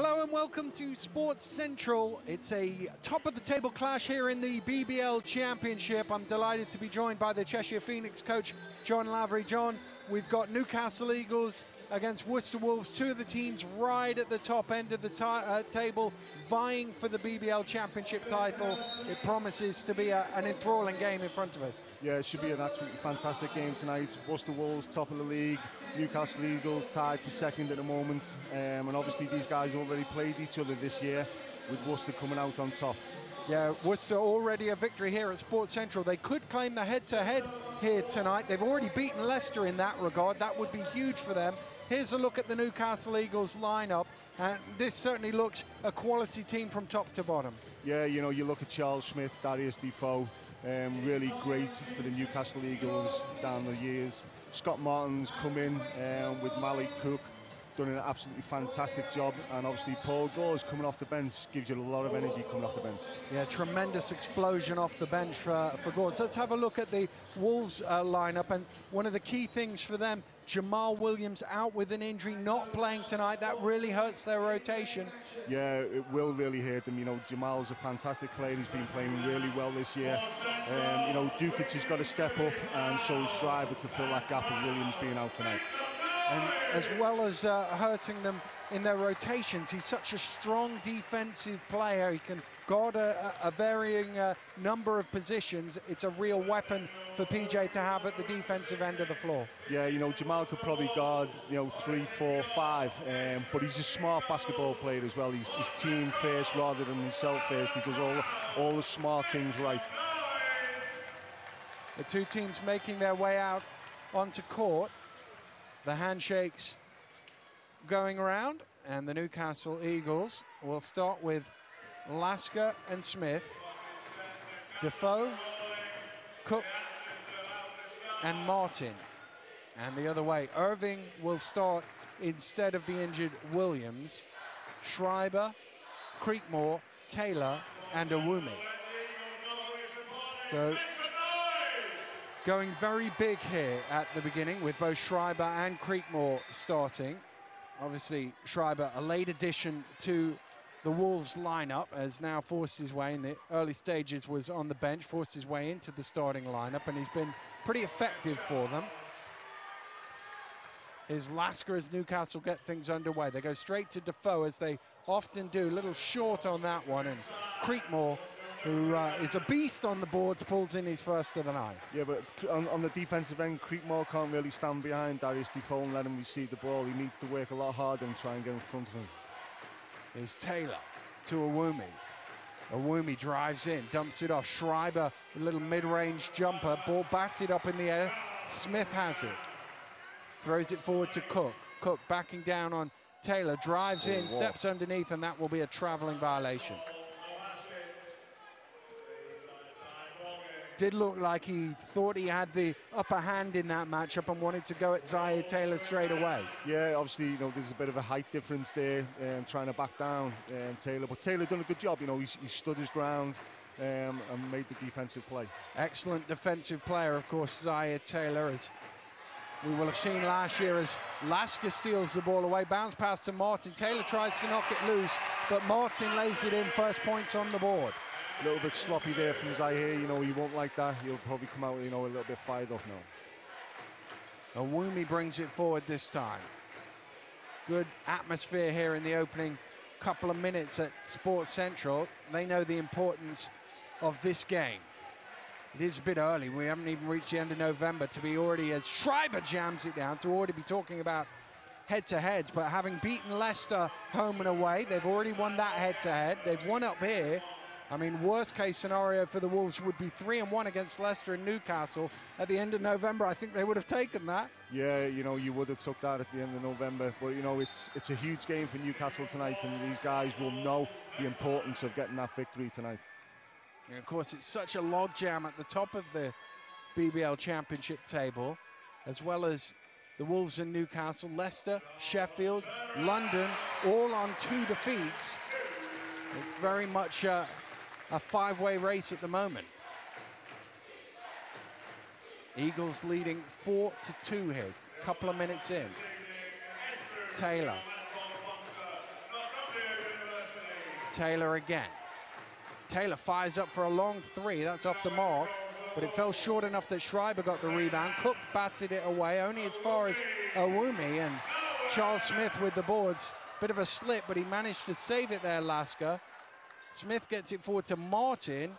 Hello and welcome to Sports Central. It's a top-of-the-table clash here in the BBL Championship. I'm delighted to be joined by the Cheshire Phoenix coach, John Lavery. John, we've got Newcastle Eagles against Worcester Wolves, two of the teams right at the top end of the table, vying for the BBL Championship title. It promises to be an enthralling game in front of us. Yeah, it should be an absolutely fantastic game tonight. Worcester Wolves, top of the league. Newcastle Eagles tied for second at the moment. And obviously these guys already played each other this year, with Worcester coming out on top. Yeah, Worcester already a victory here at Sports Central. They could claim the head-to-head here tonight. They've already beaten Leicester in that regard. That would be huge for them. Here's a look at the Newcastle Eagles lineup, and this certainly looks a quality team from top to bottom. Yeah, you know, you look at Charles Smith, Darius Defoe, really great for the Newcastle Eagles down the years. Scott Martin's come in with Malik Cook, done an absolutely fantastic job, and obviously Paul Gore's coming off the bench, gives you a lot of energy coming off the bench. Yeah, tremendous explosion off the bench for Gore. So let's have a look at the Wolves lineup, and one of the key things for them, Jamal Williams out with an injury, not playing tonight. That really hurts their rotation. Yeah, it will really hurt them. You know, Jamal's a fantastic player. He's been playing really well this year. You know, Dukic has got to step up, and so is Schreiber to fill that gap of Williams being out tonight. And as well as hurting them in their rotations, he's such a strong defensive player. He can guard a varying number of positions. It's a real weapon for PJ to have at the defensive end of the floor. Yeah, you know, Jamal could probably guard, you know, 3, 4, 5, but he's a smart basketball player as well. He's team first rather than himself first. He does all the smart things right. The two teams making their way out onto court. The handshakes going around, and the Newcastle Eagles will start with Lasker and Smith, Defoe, Cook, and Martin. And the other way, Irving will start instead of the injured Williams, Schreiber, Creekmore, Taylor, and Awumi. So going very big here at the beginning with both Schreiber and Creekmore starting. Obviously, Schreiber, a late addition to the Wolves lineup, has now forced his way in the early stages, was on the bench, forced his way into the starting lineup, and he's been pretty effective for them. Is Lasker as Newcastle get things underway. They go straight to Defoe, as they often do, a little short on that one, and Creekmore, who is a beast on the boards, pulls in his first of the night. Yeah, but on the defensive end, Creekmore can't really stand behind Darius Defoe and let him receive the ball. He needs to work a lot harder and try and get in front of him. Here's Taylor to Awumi. Awumi drives in, dumps it off. Schreiber, a little mid-range jumper, ball batted up in the air. Smith has it. Throws it forward to Cook. Cook backing down on Taylor, drives in, steps underneath, and that will be a traveling violation. Did look like he thought he had the upper hand in that matchup and wanted to go at Zaire Taylor straight away. Yeah, obviously, you know, there's a bit of a height difference there, trying to back down Taylor. But Taylor done a good job, you know, he stood his ground and made the defensive play. Excellent defensive player, of course, Zaire Taylor, as we will have seen last year, as Lasker steals the ball away, bounce pass to Martin. Taylor tries to knock it loose, but Martin lays it in, first points on the board. A little bit sloppy there from Zaire, you know, he won't like that. He'll probably come out, you know, a little bit fired up now. Awumi brings it forward this time. Good atmosphere here in the opening couple of minutes at Sports Central. They know the importance of this game. It is a bit early. We haven't even reached the end of November to be already, as Schreiber jams it down, to already be talking about head-to-heads. But having beaten Leicester home and away, they've already won that head-to-head. They've won up here. I mean, worst case scenario for the Wolves would be 3-1 against Leicester and Newcastle at the end of November. I think they would have taken that. Yeah, you know, you would have took that at the end of November. But, you know, it's a huge game for Newcastle tonight, and these guys will know the importance of getting that victory tonight. And of course, it's such a logjam at the top of the BBL Championship table, as well as the Wolves and Newcastle, Leicester, Sheffield, London, all on 2 defeats. It's very much a five-way race at the moment. Eagles leading 4-2 here, couple of minutes in. Taylor Taylor again. Taylor fires up for a long three. That's off the mark, but it fell short enough that Schreiber got the rebound. Cook batted it away, only as far as Awumi, and Charles Smith with the boards. Bit of a slip, but he managed to save it there, Lasker. Smith gets it forward to Martin,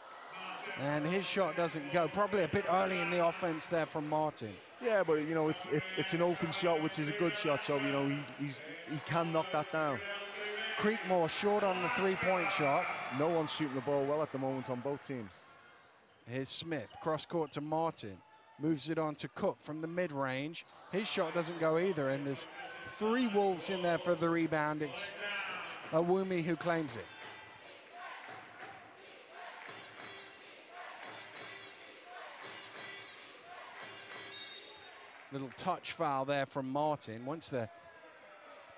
and his shot doesn't go. Probably a bit early in the offense there from Martin. Yeah, but you know, it's an open shot, which is a good shot, so you know he can knock that down. Creekmore short on the three-point shot. No one's shooting the ball well at the moment on both teams. Here's Smith, cross court to Martin. Moves it on to Cook from the mid-range. His shot doesn't go either, and there's 3 Wolves in there for the rebound. It's Awumi who claims it. Little touch foul there from Martin. Once the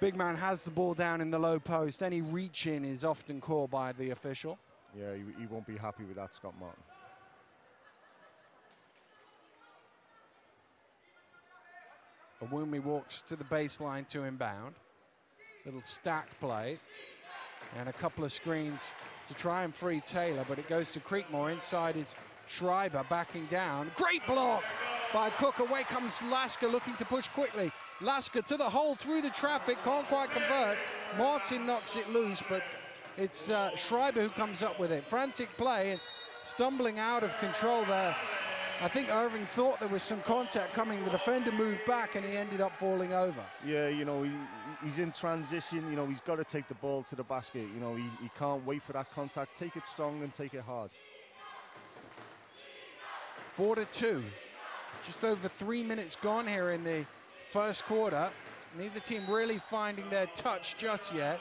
big man has the ball down in the low post, any reach in is often called by the official. Yeah, he won't be happy with that, Scott Martin. Awumi walks to the baseline to inbound. Little stack play. And a couple of screens to try and free Taylor, but it goes to Creekmore. Inside is Schreiber backing down. Great block by Cook. Away comes Lasker looking to push quickly. Lasker to the hole through the traffic, can't quite convert. Martin knocks it loose, but it's Schreiber who comes up with it. Frantic play and stumbling out of control there. I think Irving thought there was some contact coming. The defender moved back and he ended up falling over. Yeah, you know, he's in transition. You know, he's got to take the ball to the basket. You know, he can't wait for that contact. Take it strong and take it hard. 4-2. Just over 3 minutes gone here in the first quarter. Neither team really finding their touch just yet.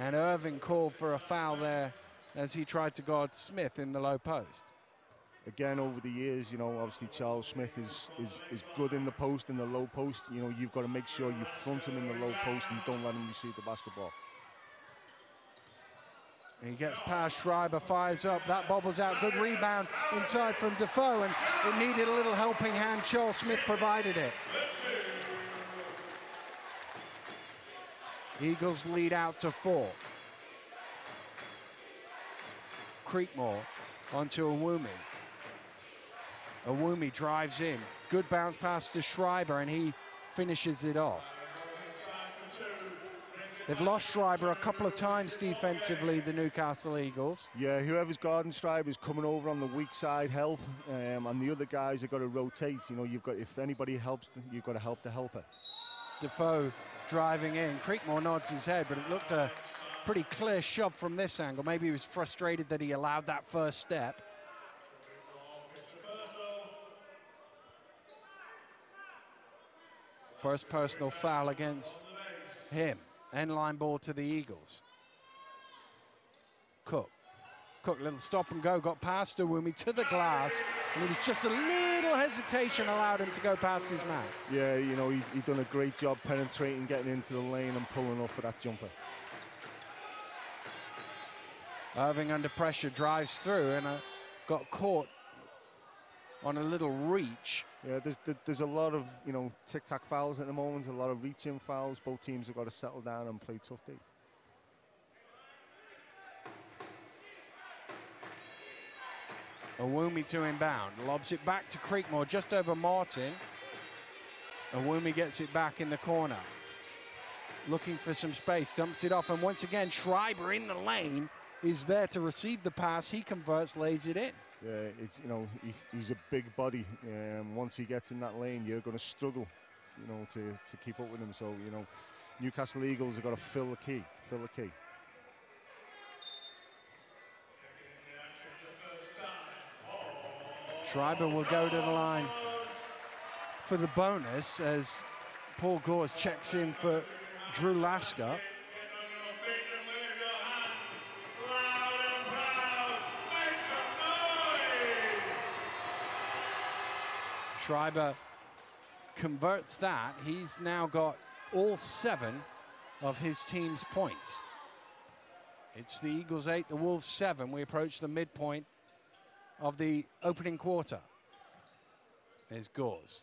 And Irving called for a foul there as he tried to guard Smith in the low post. Again, over the years, you know, obviously Charles Smith is good in the post, in the low post. You know, you've got to make sure you front him in the low post and don't let him receive the basketball. He gets past Schreiber, fires up, that bobbles out. Good rebound inside from Defoe, and it needed a little helping hand. Charles Smith provided it. Eagles lead out to 4. Creekmore onto Awumi. Awumi drives in. Good bounce pass to Schreiber, and he finishes it off. They've lost Schreiber a couple of times defensively, the Newcastle Eagles. Yeah, whoever's guarding Schreiber is coming over on the weak side help, and the other guys have got to rotate. You know, you've got, if anybody helps, you've got to help the helper. Defoe driving in. Creekmore nods his head, but it looked a pretty clear shove from this angle. Maybe he was frustrated that he allowed that first step. First personal foul against him. End line ball to the Eagles. Cook, little stop and go, got past Awumi to the glass, and it was just a little hesitation allowed him to go past his man. Yeah, you know, he done a great job penetrating, getting into the lane and pulling up for that jumper. Irving under pressure drives through and got caught on a little reach. Yeah, there's a lot of, you know, tic-tac fouls at the moment, a lot of reaching fouls. Both teams have got to settle down and play tough D. Awumi to inbound, lobs it back to Creekmore, just over Martin. Awumi gets it back in the corner. Looking for some space, dumps it off, and once again, Schreiber in the lane is there to receive the pass. He converts, lays it in. Yeah, it's, you know, he's a big body. Once he gets in that lane, you're going to struggle, you know, to keep up with him. So, you know, Newcastle Eagles have got to fill the key. Schreiber will go to the line for the bonus as Paul Gores checks in for Drew Lasker. Schreiber converts that. He's now got all 7 of his team's points. It's the Eagles 8, the Wolves 7. We approach the midpoint of the opening quarter. There's Gores.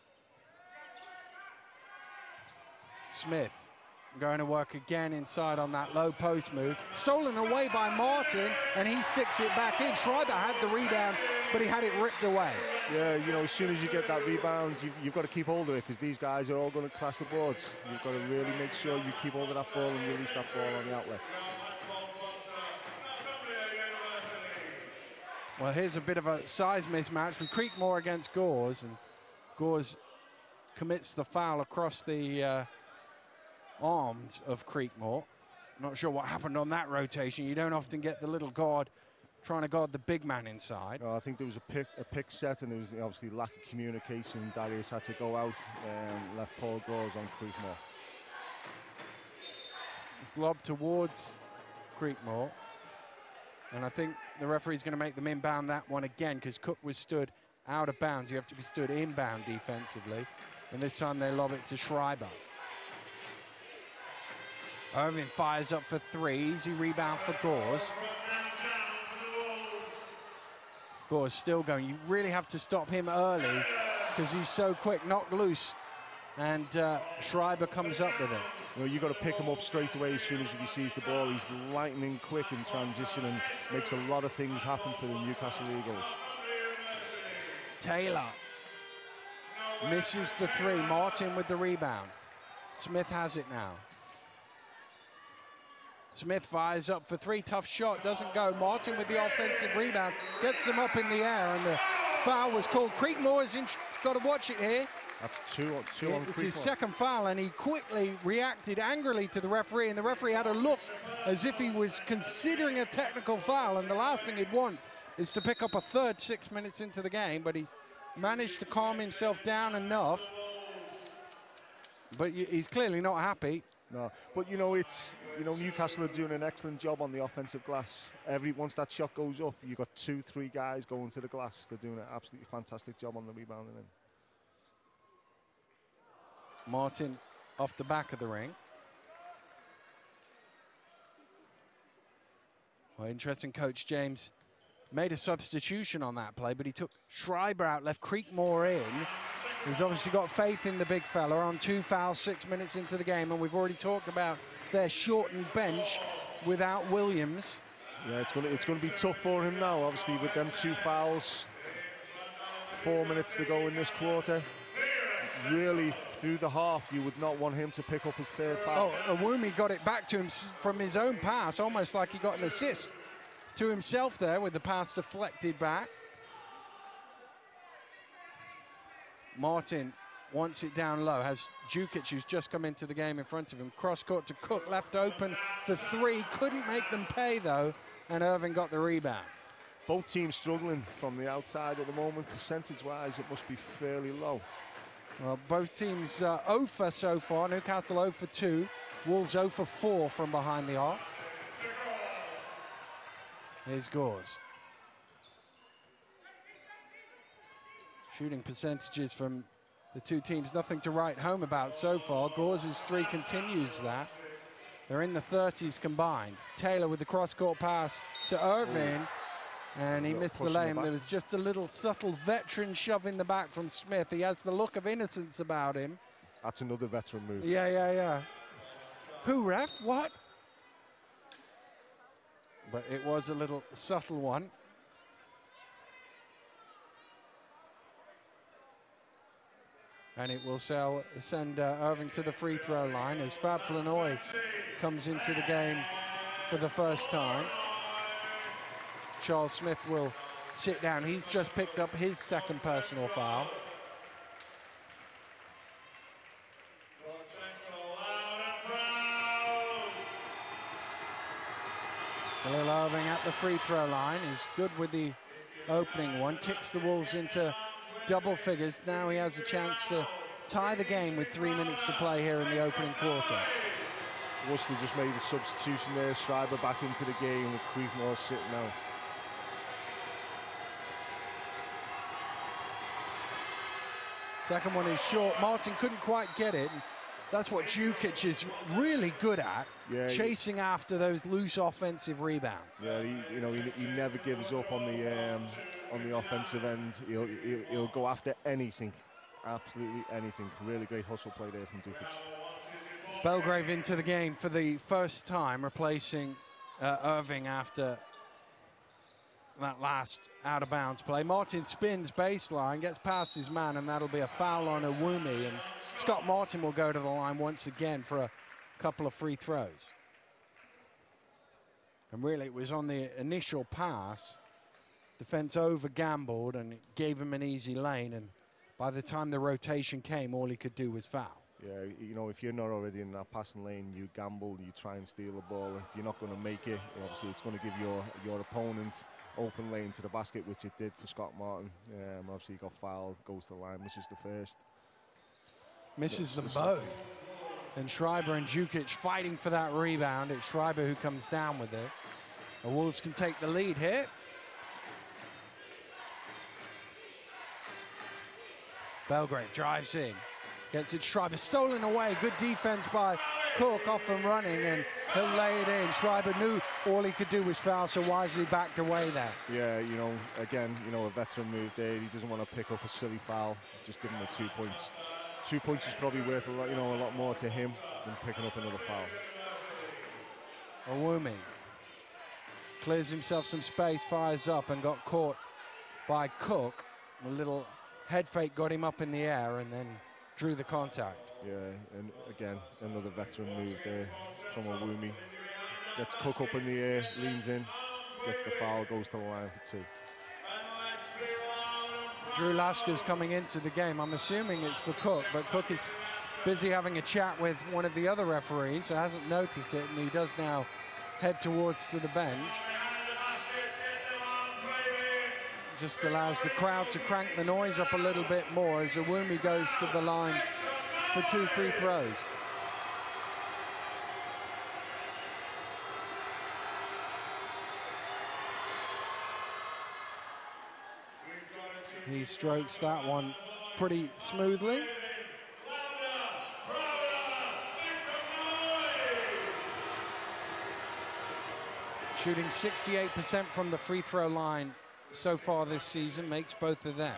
Smith going to work again inside on that low post move. Stolen away by Martin, and he sticks it back in. Schreiber had the rebound, but he had it ripped away. Yeah, you know, as soon as you get that rebound, you've got to keep hold of it, because these guys are all going to clash the boards. You've got to really make sure you keep hold of that ball and release that ball on the outlet. Well, here's a bit of a size mismatch with Creekmore against Gores, and Gores commits the foul across the arms of Creekmore. Not sure what happened on that rotation. You don't often get the little guard trying to guard the big man inside. I think there was a pick set, and there was obviously lack of communication. Darius had to go out and left Paul Gores on Creekmore. It's lobbed towards Creekmore, and I think the referee's going to make them inbound that one again, because Cook was stood out of bounds. You have to be stood inbound defensively, and this time they lob it to Schreiber. Irving fires up for three. Easy rebound for Gores. Gores still going. You really have to stop him early because he's so quick. Knocked loose, and Schreiber comes up with it. Well, you've got to pick him up straight away as soon as he receives the ball. He's lightning quick in transition and makes a lot of things happen for the Newcastle Eagles. Taylor misses the three. Martin with the rebound. Smith has it now. Smith fires up for three. Tough shot, doesn't go. Martin with the offensive rebound, gets them up in the air, and the foul was called. Creekmore has got to watch it here. That's two on Creekmore. It's his second foul, and he quickly reacted angrily to the referee, and the referee had a look as if he was considering a technical foul, and the last thing he'd want is to pick up a third 6 minutes into the game, but he's managed to calm himself down enough. But he's clearly not happy. No, but Newcastle are doing an excellent job on the offensive glass. Once that shot goes up, you've got 2-3 guys going to the glass. They're doing an absolutely fantastic job on the rebounding end. Martin off the back of the ring. Well, interesting, Coach James made a substitution on that play, but he took Schreiber out, left Creekmore in. He's obviously got faith in the big fella on 2 fouls 6 minutes into the game, and we've already talked about their shortened bench without Williams. Yeah, it's going to be tough for him now, obviously, with them 2 fouls. 4 minutes to go in this quarter. Really, through the half, you would not want him to pick up his third foul. Oh, Awumi got it back to him from his own pass, almost like he got an assist to himself there with the pass deflected back. Martin wants it down low, has Djukic, who's just come into the game, in front of him. Cross court to Cook, left open for three. Couldn't make them pay, though, and Irving got the rebound. Both teams struggling from the outside at the moment. Percentage-wise, it must be fairly low. Well, both teams 0 for so far. Newcastle 0 for 2. Wolves 0 for 4 from behind the arc. Here's Gores. Shooting percentages from the two teams, nothing to write home about so far. Gores' three continues that. They're in the 30s combined. Taylor with the cross-court pass to Irving, and he missed the lane. There was just a little subtle veteran shove in the back from Smith. He has the look of innocence about him. That's another veteran move. Yeah. Who, ref? What? But it was a little subtle one. And it will send Irving to the free throw line as Fab Flanoy comes into the game for the first time. Charles Smith will sit down. He's just picked up his second personal foul. Khalil Irving at the free throw line is good with the opening one. Ticks the Wolves into double figures. Now he has a chance to tie the game with 3 minutes to play here in the opening quarter. Worcester just made a substitution there. Schreiber back into the game with Creekmore sitting out. Second one is short. Martin couldn't quite get it. That's what Djukic is really good at, chasing after those loose offensive rebounds. Yeah, he never gives up on the offensive end. He'll go after anything, absolutely anything. Really great hustle play there from Djukic. Belgrave into the game for the first time, replacing Irving after that last out-of-bounds play. Martin spins baseline, gets past his man, and that'll be a foul on Owumi. And Scott Martin will go to the line once again for a couple of free throws. And really, it was on the initial pass. Defense over-gambled and gave him an easy lane. And by the time the rotation came, all he could do was foul. Yeah, you know, if you're not already in that passing lane, you gamble, you try and steal the ball. If you're not going to make it, obviously it's going to give your opponent open lane to the basket, which it did for Scott Martin. Obviously he got fouled, goes to the line, misses the first. Misses them both. And Schreiber and Djukic fighting for that rebound. It's Schreiber who comes down with it. The Wolves can take the lead here. Belgrave drives in. Gets it, Schreiber stolen away. Good defense by Cook, off and running, and he'll lay it in. Schreiber knew all he could do was foul, so wisely backed away there. Yeah, you know, again, you know, a veteran move there. He doesn't want to pick up a silly foul. Just give him the 2 points. 2 points is probably worth a lot, you know, a lot more to him than picking up another foul. Owumi clears himself some space, fires up, and got caught by Cook. A little head fake got him up in the air, and then drew the contact. Yeah, and again, another veteran move there from Owumi. Gets Cook up in the air, leans in, gets the foul, goes to the line for 2. Drew Lasker's coming into the game. I'm assuming it's for Cook, but Cook is busy having a chat with one of the other referees, so hasn't noticed it, and he does now head towards to the bench. Just allows the crowd to crank the noise up a little bit more as Owumi goes to the line for 2 free throws. He strokes that one pretty smoothly. Shooting 68% from the free throw line so far this season, makes both of them.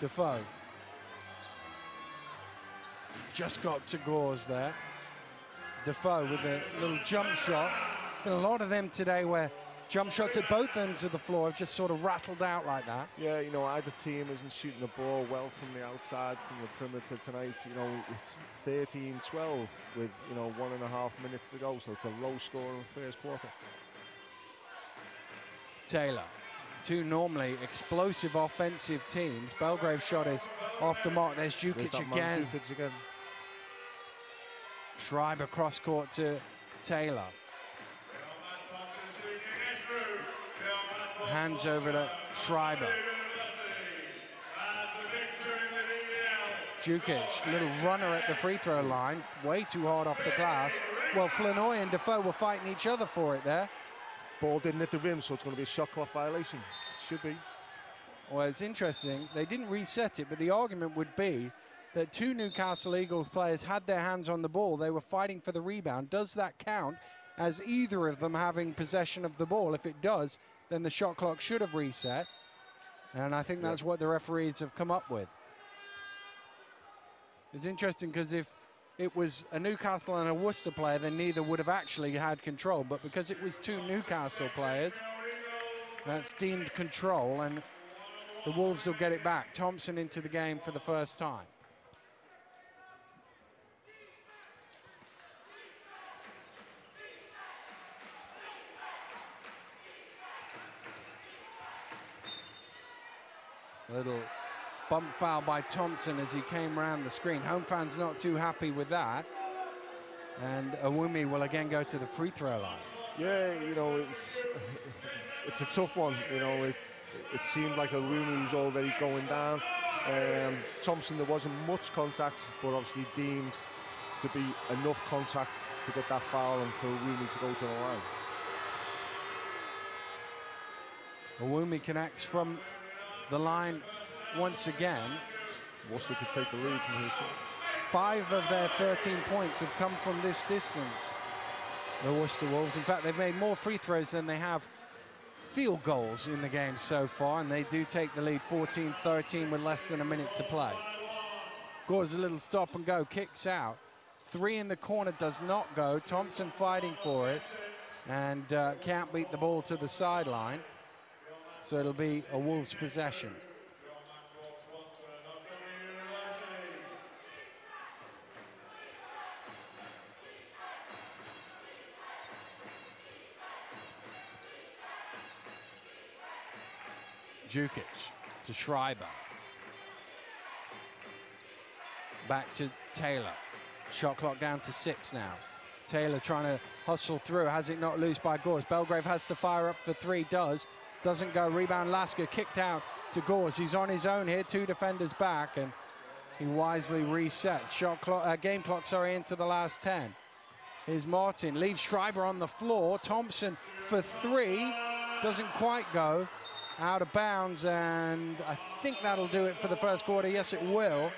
Defoe just got to Gores there. Defoe with a little jump shot. Been a lot of them today where jump shots at both ends of the floor have just sort of rattled out like that. Yeah, you know, either team isn't shooting the ball well from the outside, from the perimeter tonight. You know, it's 13-12 with, you know, 1.5 minutes to go, so it's a low score in the first quarter. Taylor, two normally explosive offensive teams. Belgrave shot is off the mark. There's Djukic again. Schreiber cross court to Taylor. Hands over to Schreiber. Djukic, little runner at the free throw line, way too hard off the glass. Well, Flanoy and Defoe were fighting each other for it there. Ball didn't hit the rim, so it's going to be a shot clock violation. Should be. Well, it's interesting. They didn't reset it, but the argument would be that 2 Newcastle Eagles players had their hands on the ball. They were fighting for the rebound. Does that count as either of them having possession of the ball? If it does, then the shot clock should have reset. And I think that's what the referees have come up with. It's interesting because if it was a Newcastle and a Worcester player, then neither would have actually had control. But because it was 2 Newcastle players, that's deemed control, and the Wolves will get it back. Thompson into the game for the first time. Little bump foul by Thompson as he came around the screen. Home fans not too happy with that. And Owumi will again go to the free throw line. Yeah, you know, it's a tough one. You know, it seemed like Owumi was already going down. Thompson, there wasn't much contact, but obviously deemed to be enough contact to get that foul and for Owumi to go to the line. Owumi connects from the line once again. Worcester could take the lead from his shot. 5 of their 13 points have come from this distance, the Worcester Wolves. In fact, they've made more free throws than they have field goals in the game so far, and they do take the lead 14-13 with less than a minute to play. Gores a little stop and go, kicks out. 3 in the corner does not go. Thompson fighting for it, and can't beat the ball to the sideline. So it'll be a Wolves possession. Jukic to Schreiber. Back to Taylor. Shot clock down to 6 now. Taylor trying to hustle through, has it not loose by Gores. Belgrave has to fire up for 3, doesn't go. Rebound Lasker, kicked out to Gores. He's on his own here, 2 defenders back, and he wisely resets. Shot clock, game clock, sorry, into the last 10. Here's Martin, leaves Schreiber on the floor. Thompson for 3, doesn't quite go. Out of bounds, and I think that'll do it for the first quarter. Yes, it will.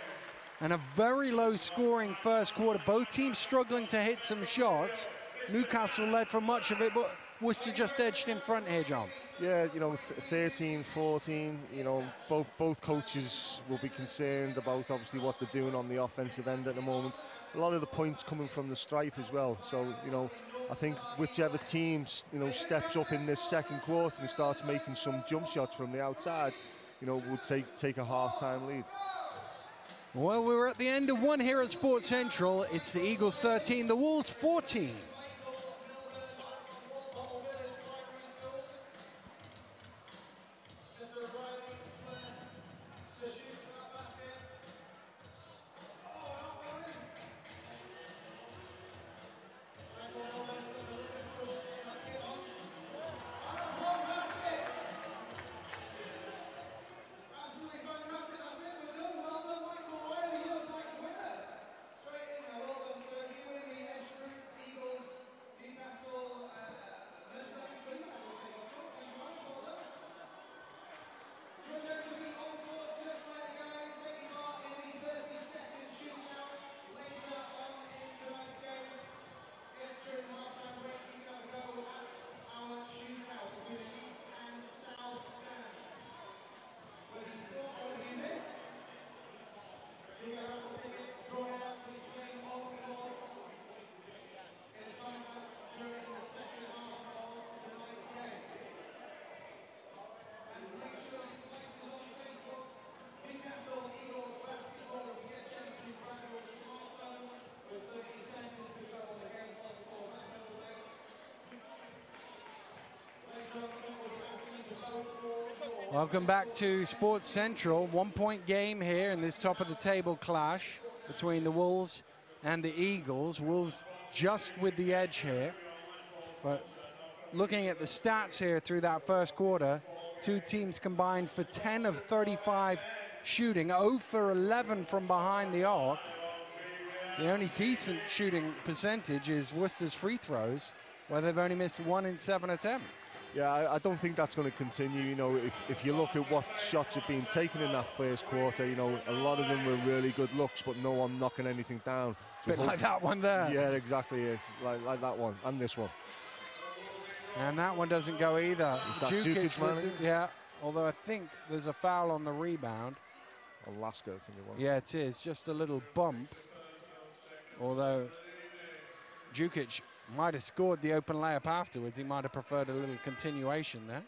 And a very low-scoring first quarter. Both teams struggling to hit some shots. Newcastle led for much of it, but Worcester just edged in front here, John. Yeah, you know, 13-14, you know, both coaches will be concerned about obviously what they're doing on the offensive end at the moment. A lot of the points coming from the stripe as well. So, you know, I think whichever team, you know, steps up in this second quarter and starts making some jump shots from the outside, you know, will take a half-time lead. Well, we're at the end of one here at Sports Central. It's the Eagles 13, the Wolves 14. Welcome back to Sports Central. 1-point game here in this top of the table clash between the Wolves and the Eagles. Wolves just with the edge here. But looking at the stats here through that first quarter, 2 teams combined for 10 of 35 shooting, 0 for 11 from behind the arc. The only decent shooting percentage is Worcester's free throws, where they've only missed 1 in 7 attempts. Yeah, I don't think that's going to continue. You know, if you look at what shots have been taken in that first quarter, you know, a lot of them were really good looks, but no one knocking anything down. So bit like that one there. Yeah, exactly. Yeah. Like that one and this one. And that one doesn't go either. Is that Jukic, yeah, although I think there's a foul on the rebound. Alaska, I think it was. Yeah, it is. Just a little bump. Although Jukic might have scored the open layup afterwards. He might have preferred a little continuation there.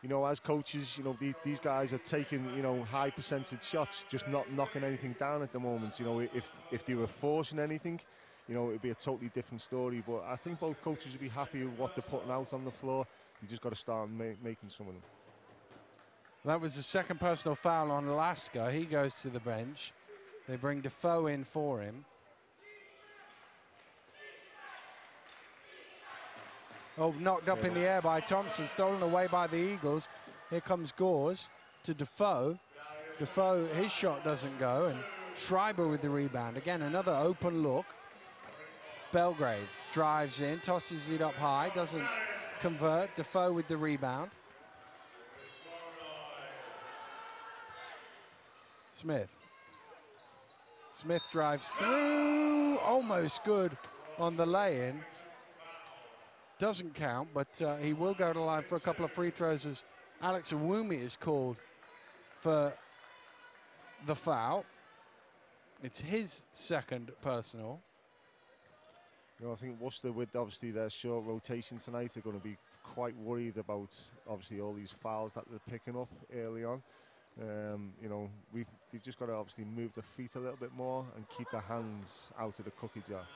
You know, as coaches, you know, these guys are taking, you know, high percentage shots, just not knocking anything down at the moment. You know, if they were forcing anything, you know, it'd be a totally different story. But I think both coaches would be happy with what they're putting out on the floor. You just got to start making some of them. That was the second personal foul on Alaska. He goes to the bench. They bring Defoe in for him. Oh, knocked up in the air by Thompson, stolen away by the Eagles. Here comes Gores to Defoe. Defoe, his shot doesn't go, and Schreiber with the rebound. Again, another open look. Belgrave drives in, tosses it up high, doesn't convert. Defoe with the rebound. Smith. Smith drives through, almost good on the lay-in. doesn't count, but he will go to the line for a couple of free throws as Alex Awumi is called for the foul. It's his second personal. You know, I think Worcester, with obviously their short rotation tonight, are going to be quite worried about obviously all these fouls that they're picking up early on. You know, they've just got to obviously move their feet a little bit more and keep their hands out of the cookie jar.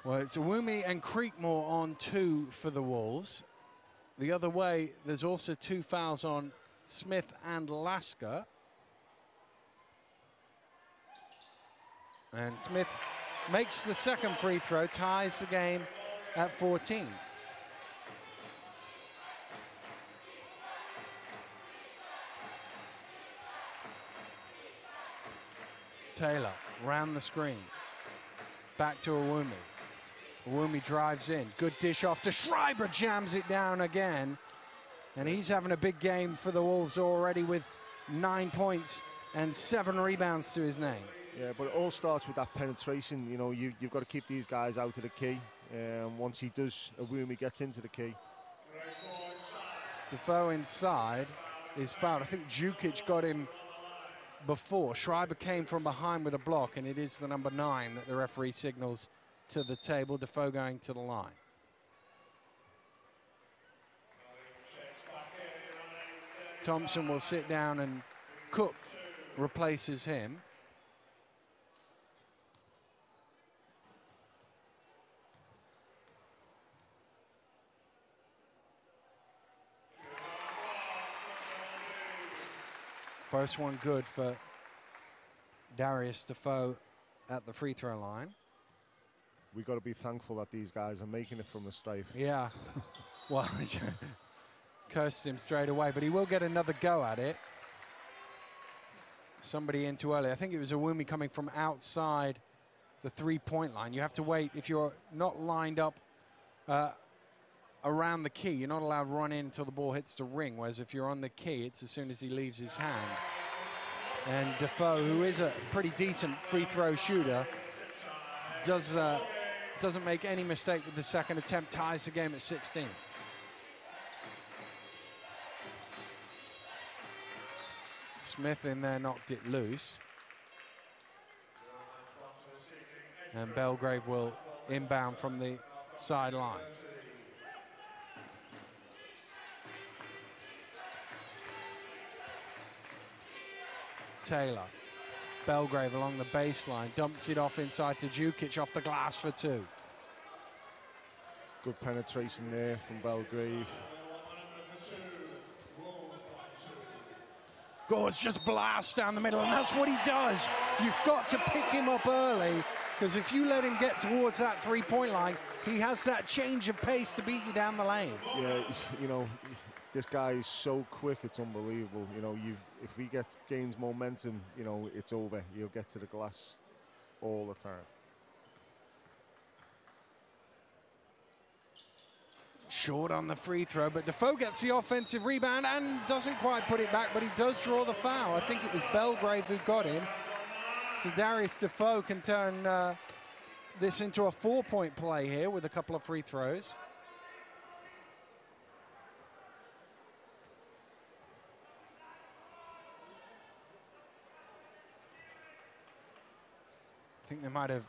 Well, it's Awumi and Creekmore on 2 for the Wolves. The other way, there's also 2 fouls on Smith and Lasker. And Smith makes the second free throw, ties the game at 14. Taylor round the screen. Back to Awumi. Awumi drives in. Good dish off to Schreiber, jams it down again. And he's having a big game for the Wolves already with 9 points and 7 rebounds to his name. Yeah, but it all starts with that penetration. You know, you've got to keep these guys out of the key. Once he does, Awumi gets into the key. Defoe inside is fouled. I think Jukic got him before. Schreiber came from behind with a block, and it is the number 9 that the referee signals to the table. Defoe going to the line. Thompson will sit down and Cook replaces him. First one good for Darius Defoe at the free throw line. We've got to be thankful that these guys are making it from the stripe. Yeah, well, cursed him straight away, but he will get another go at it. Somebody in too early. I think it was Awumi coming from outside the three-point line. You have to wait if you're not lined up around the key. You're not allowed to run in until the ball hits the ring, whereas if you're on the key, it's as soon as he leaves his hand. And Defoe, who is a pretty decent free throw shooter, doesn't make any mistake with the second attempt, ties the game at 16. Smith in there knocked it loose. And Belgrave will inbound from the sideline. Taylor. Belgrave along the baseline, dumps it off inside to Jukic off the glass for 2. Good penetration there from Belgrave. Gores just blasts down the middle, and that's what he does. You've got to pick him up early, because if you let him get towards that three-point line, he has that change of pace to beat you down the lane. Yeah, you know, this guy is so quick, it's unbelievable. You know, if he gains momentum, you know, it's over. He'll get to the glass all the time. Short on the free throw, but Defoe gets the offensive rebound and doesn't quite put it back, but he does draw the foul. I think it was Belgrave who got him. So Darius Defoe can turn this into a 4-point play here with a couple of free throws. I think they might have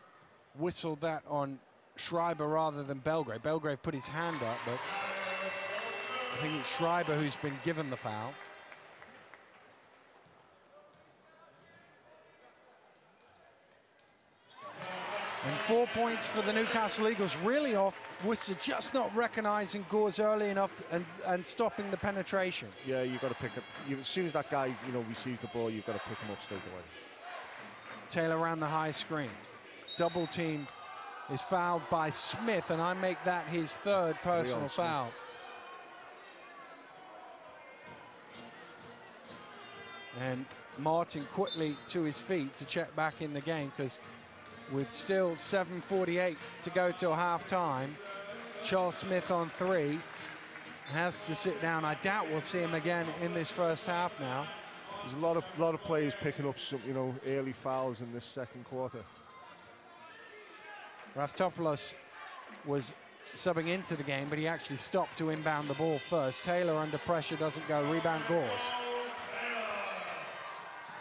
whistled that on Schreiber rather than Belgrave. Belgrave put his hand up, but I think it's Schreiber who's been given the foul. And 4 points for the Newcastle Eagles, really off Worcester just not recognizing Gores early enough and stopping the penetration. Yeah, you've got to pick up, as soon as that guy, you know, receives the ball, you've got to pick him up straight away. Taylor around the high screen. Double team is fouled by Smith, and I make that his third personal foul. And Martin quickly to his feet to check back in the game, because with still 7:48 to go till half-time, Charles Smith on 3 has to sit down. I doubt we'll see him again in this first half now. There's a lot of players picking up some, you know, early fouls in this second quarter. Raftopoulos was subbing into the game, but he actually stopped to inbound the ball first. Taylor under pressure doesn't go, rebound Gores.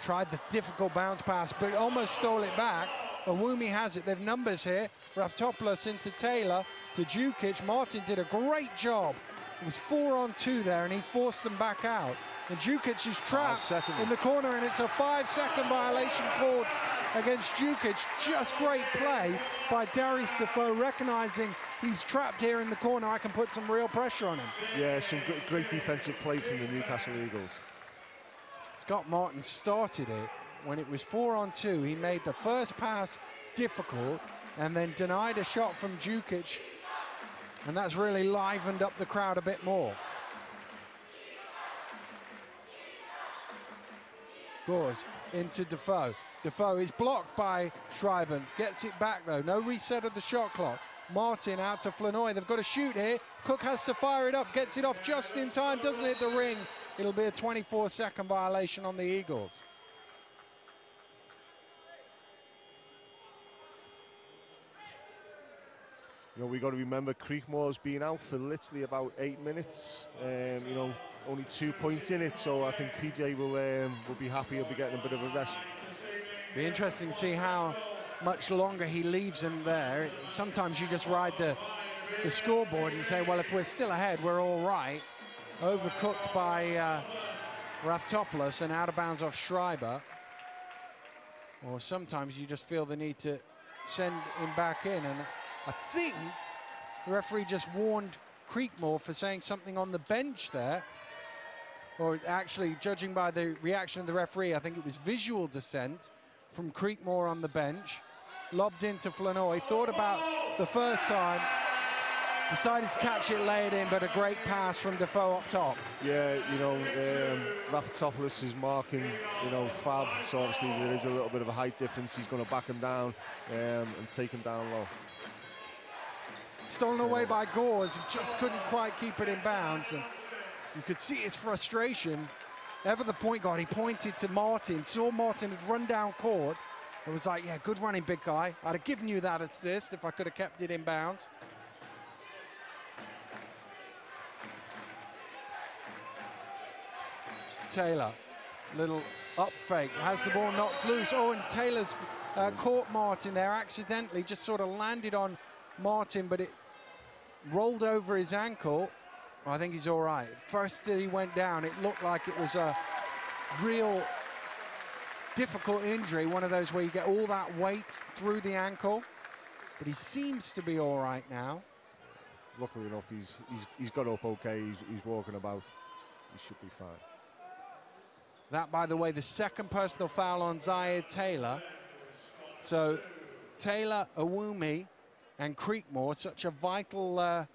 Tried the difficult bounce pass, but almost stole it back. Awumi has it, they've numbers here. Raftopoulos into Taylor, to Djukic. Martin did a great job. It was 4-on-2 there, and he forced them back out. And Djukic is trapped in the corner, and it's a 5-second violation called against Djukic. Just great play by Darius Defoe, recognizing he's trapped here in the corner. I can put some real pressure on him. Yeah, some great defensive play from the Newcastle Eagles. Scott Martin started it when it was 4-on-2. He made the first pass difficult and then denied a shot from Djukic, and that's really livened up the crowd a bit more. Gores into Defoe. Defoe is blocked by Schreiber, gets it back though, no reset of the shot clock. Martin out to Flanoy, they've got to shoot here. Cook has to fire it up, gets it off just in time, doesn't hit the ring. It'll be a 24-second violation on the Eagles. You know, we got to remember Creekmore's been out for literally about 8 minutes. You know, only 2 points in it, so I think PJ will be happy. He'll be getting a bit of a rest. Be interesting to see how much longer he leaves him there. Sometimes you just ride the scoreboard and say, well, if we're still ahead, we're all right. Overcooked by Raftopoulos and out of bounds off Schreiber. Or sometimes you just feel the need to send him back in. And I think the referee just warned Creekmore for saying something on the bench there. Or actually, judging by the reaction of the referee, I think it was visual dissent from Creekmore on the bench. Lobbed into Flanoy, thought about the first time, decided to catch it, lay it in, but a great pass from Defoe up top. Yeah, you know, Rapatopoulos is marking, you know, Fab, so obviously there is a little bit of a height difference. He's going to back him down and take him down low. Stolen away by Gores, he just couldn't quite keep it in bounds, and you could see his frustration. Ever the point guard, he pointed to Martin, saw Martin had run down court. It was like, yeah, good running, big guy. I'd have given you that assist if I could have kept it in bounds. Taylor, little up fake, has the ball knocked loose. Oh, and Taylor's caught Martin there accidentally, just sort of landed on Martin, but it rolled over his ankle. I think he's all right. First that he went down, it looked like it was a real difficult injury, one of those where you get all that weight through the ankle, but he seems to be all right now. Luckily enough, he's got up okay, he's walking about, he should be fine. That, by the way, the second personal foul on Zaire Taylor. So Taylor, Awumi and Creekmore, such a vital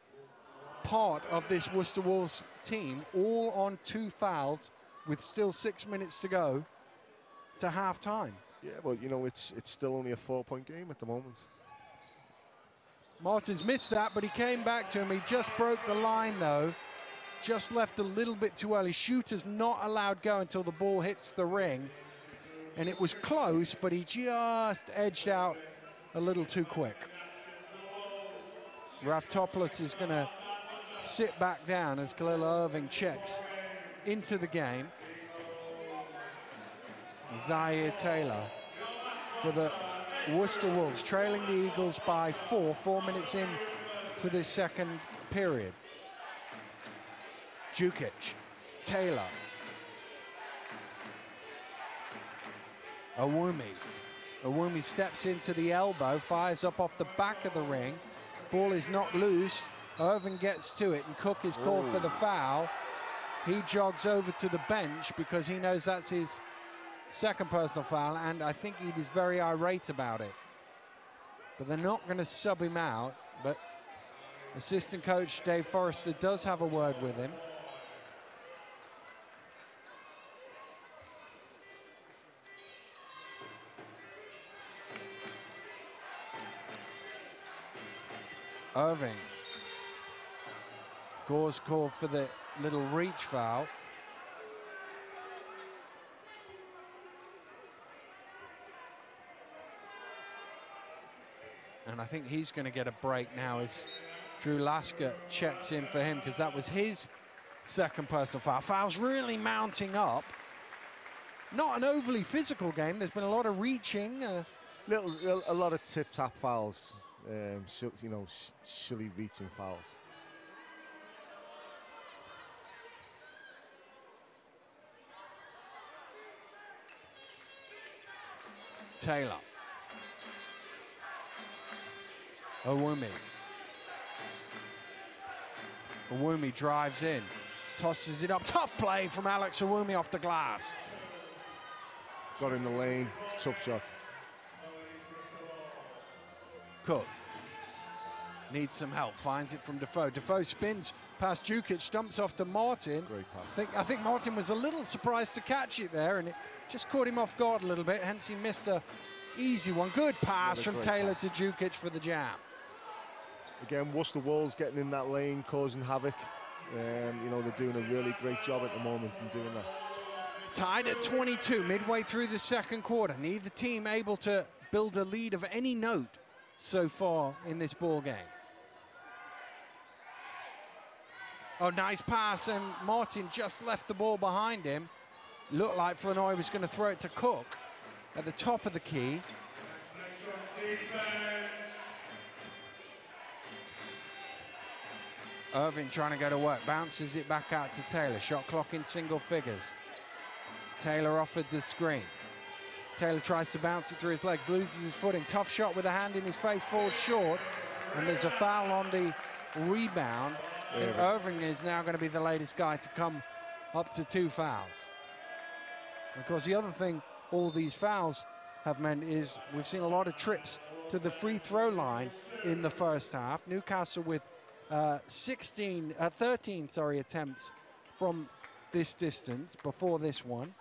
part of this Worcester Wolves team, all on 2 fouls with still 6 minutes to go to half-time. Yeah, well, you know, it's still only a 4-point game at the moment. Martin's missed that, but he came back to him. He just broke the line, though. Just left a little bit too early. Shooter's not allowed go until the ball hits the ring. And it was close, but he just edged out a little too quick. Raftopoulos is going to sit back down as Khalil Irving checks into the game. Zaire Taylor for the Worcester Wolves, trailing the Eagles by 4 minutes in to this second period. Djukic, Taylor, Awumi steps into the elbow, fires up off the back of the ring. Ball is not loose. Irving gets to it, and Cook is called for the foul. He jogs over to the bench because he knows that's his second personal foul, and I think he was very irate about it. But they're not going to sub him out, but assistant coach Dave Forrester does have a word with him. Irving. Gores called for the little reach foul. And I think he's going to get a break now as Drew Lasker checks in for him because that was his second personal foul. Foul's really mounting up. Not an overly physical game. There's been a lot of reaching. A lot of tip-tap fouls, you know, silly reaching fouls. Taylor. Owumi. Owumi drives in, tosses it up. Tough play from Alex Owumi off the glass. Got in the lane, tough shot. Cook needs some help, finds it from Defoe. Defoe spins past Jukic, dumps off to Martin. Great pass. I think Martin was a little surprised to catch it there, and it just caught him off guard a little bit, hence he missed a easy one. Good pass from Taylor to Jukic for the jam. Again, Worcester Wolves getting in that lane, causing havoc. You know, they're doing a really great job at the moment in doing that. Tied at 22, midway through the second quarter. Neither team able to build a lead of any note so far in this ball game. Oh, nice pass, and Martin just left the ball behind him. Looked like Flanoy was going to throw it to Cook at the top of the key. Irving trying to go to work, bounces it back out to Taylor. Shot clock in single figures. Taylor offered the screen. Taylor tries to bounce it through his legs, loses his footing. Tough shot with a hand in his face, falls short. And there's a foul on the rebound. Irving is now going to be the latest guy to come up to 2 fouls. Of course, the other thing all these fouls have meant is we've seen a lot of trips to the free throw line in the first half. Newcastle with 13 attempts from this distance before this one.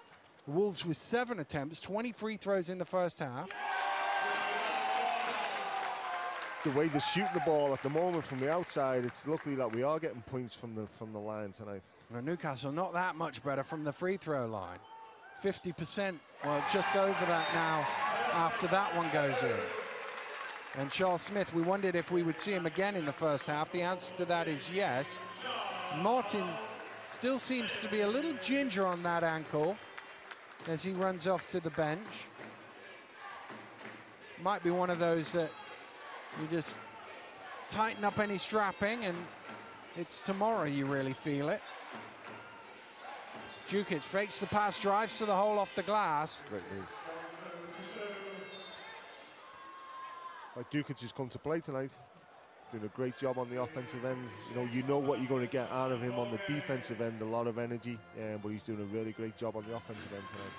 Wolves with 7 attempts, 20 free throws in the first half. The way they're shooting the ball at the moment from the outside, it's lucky that we are getting points from the line tonight. Well, Newcastle not that much better from the free throw line. 50%, well, just over that now after that one goes in. And Charles Smith, we wondered if we would see him again in the first half. The answer to that is yes. Martin still seems to be a little ginger on that ankle as he runs off to the bench. Might be one of those that you just tighten up any strapping and it's tomorrow you really feel it. Jukic fakes the pass, drives to the hole off the glass. Great move. Like Jukic has come to play tonight. He's doing a great job on the offensive end. You know what you're going to get out of him on the defensive end, a lot of energy, but he's doing a really great job on the offensive end tonight.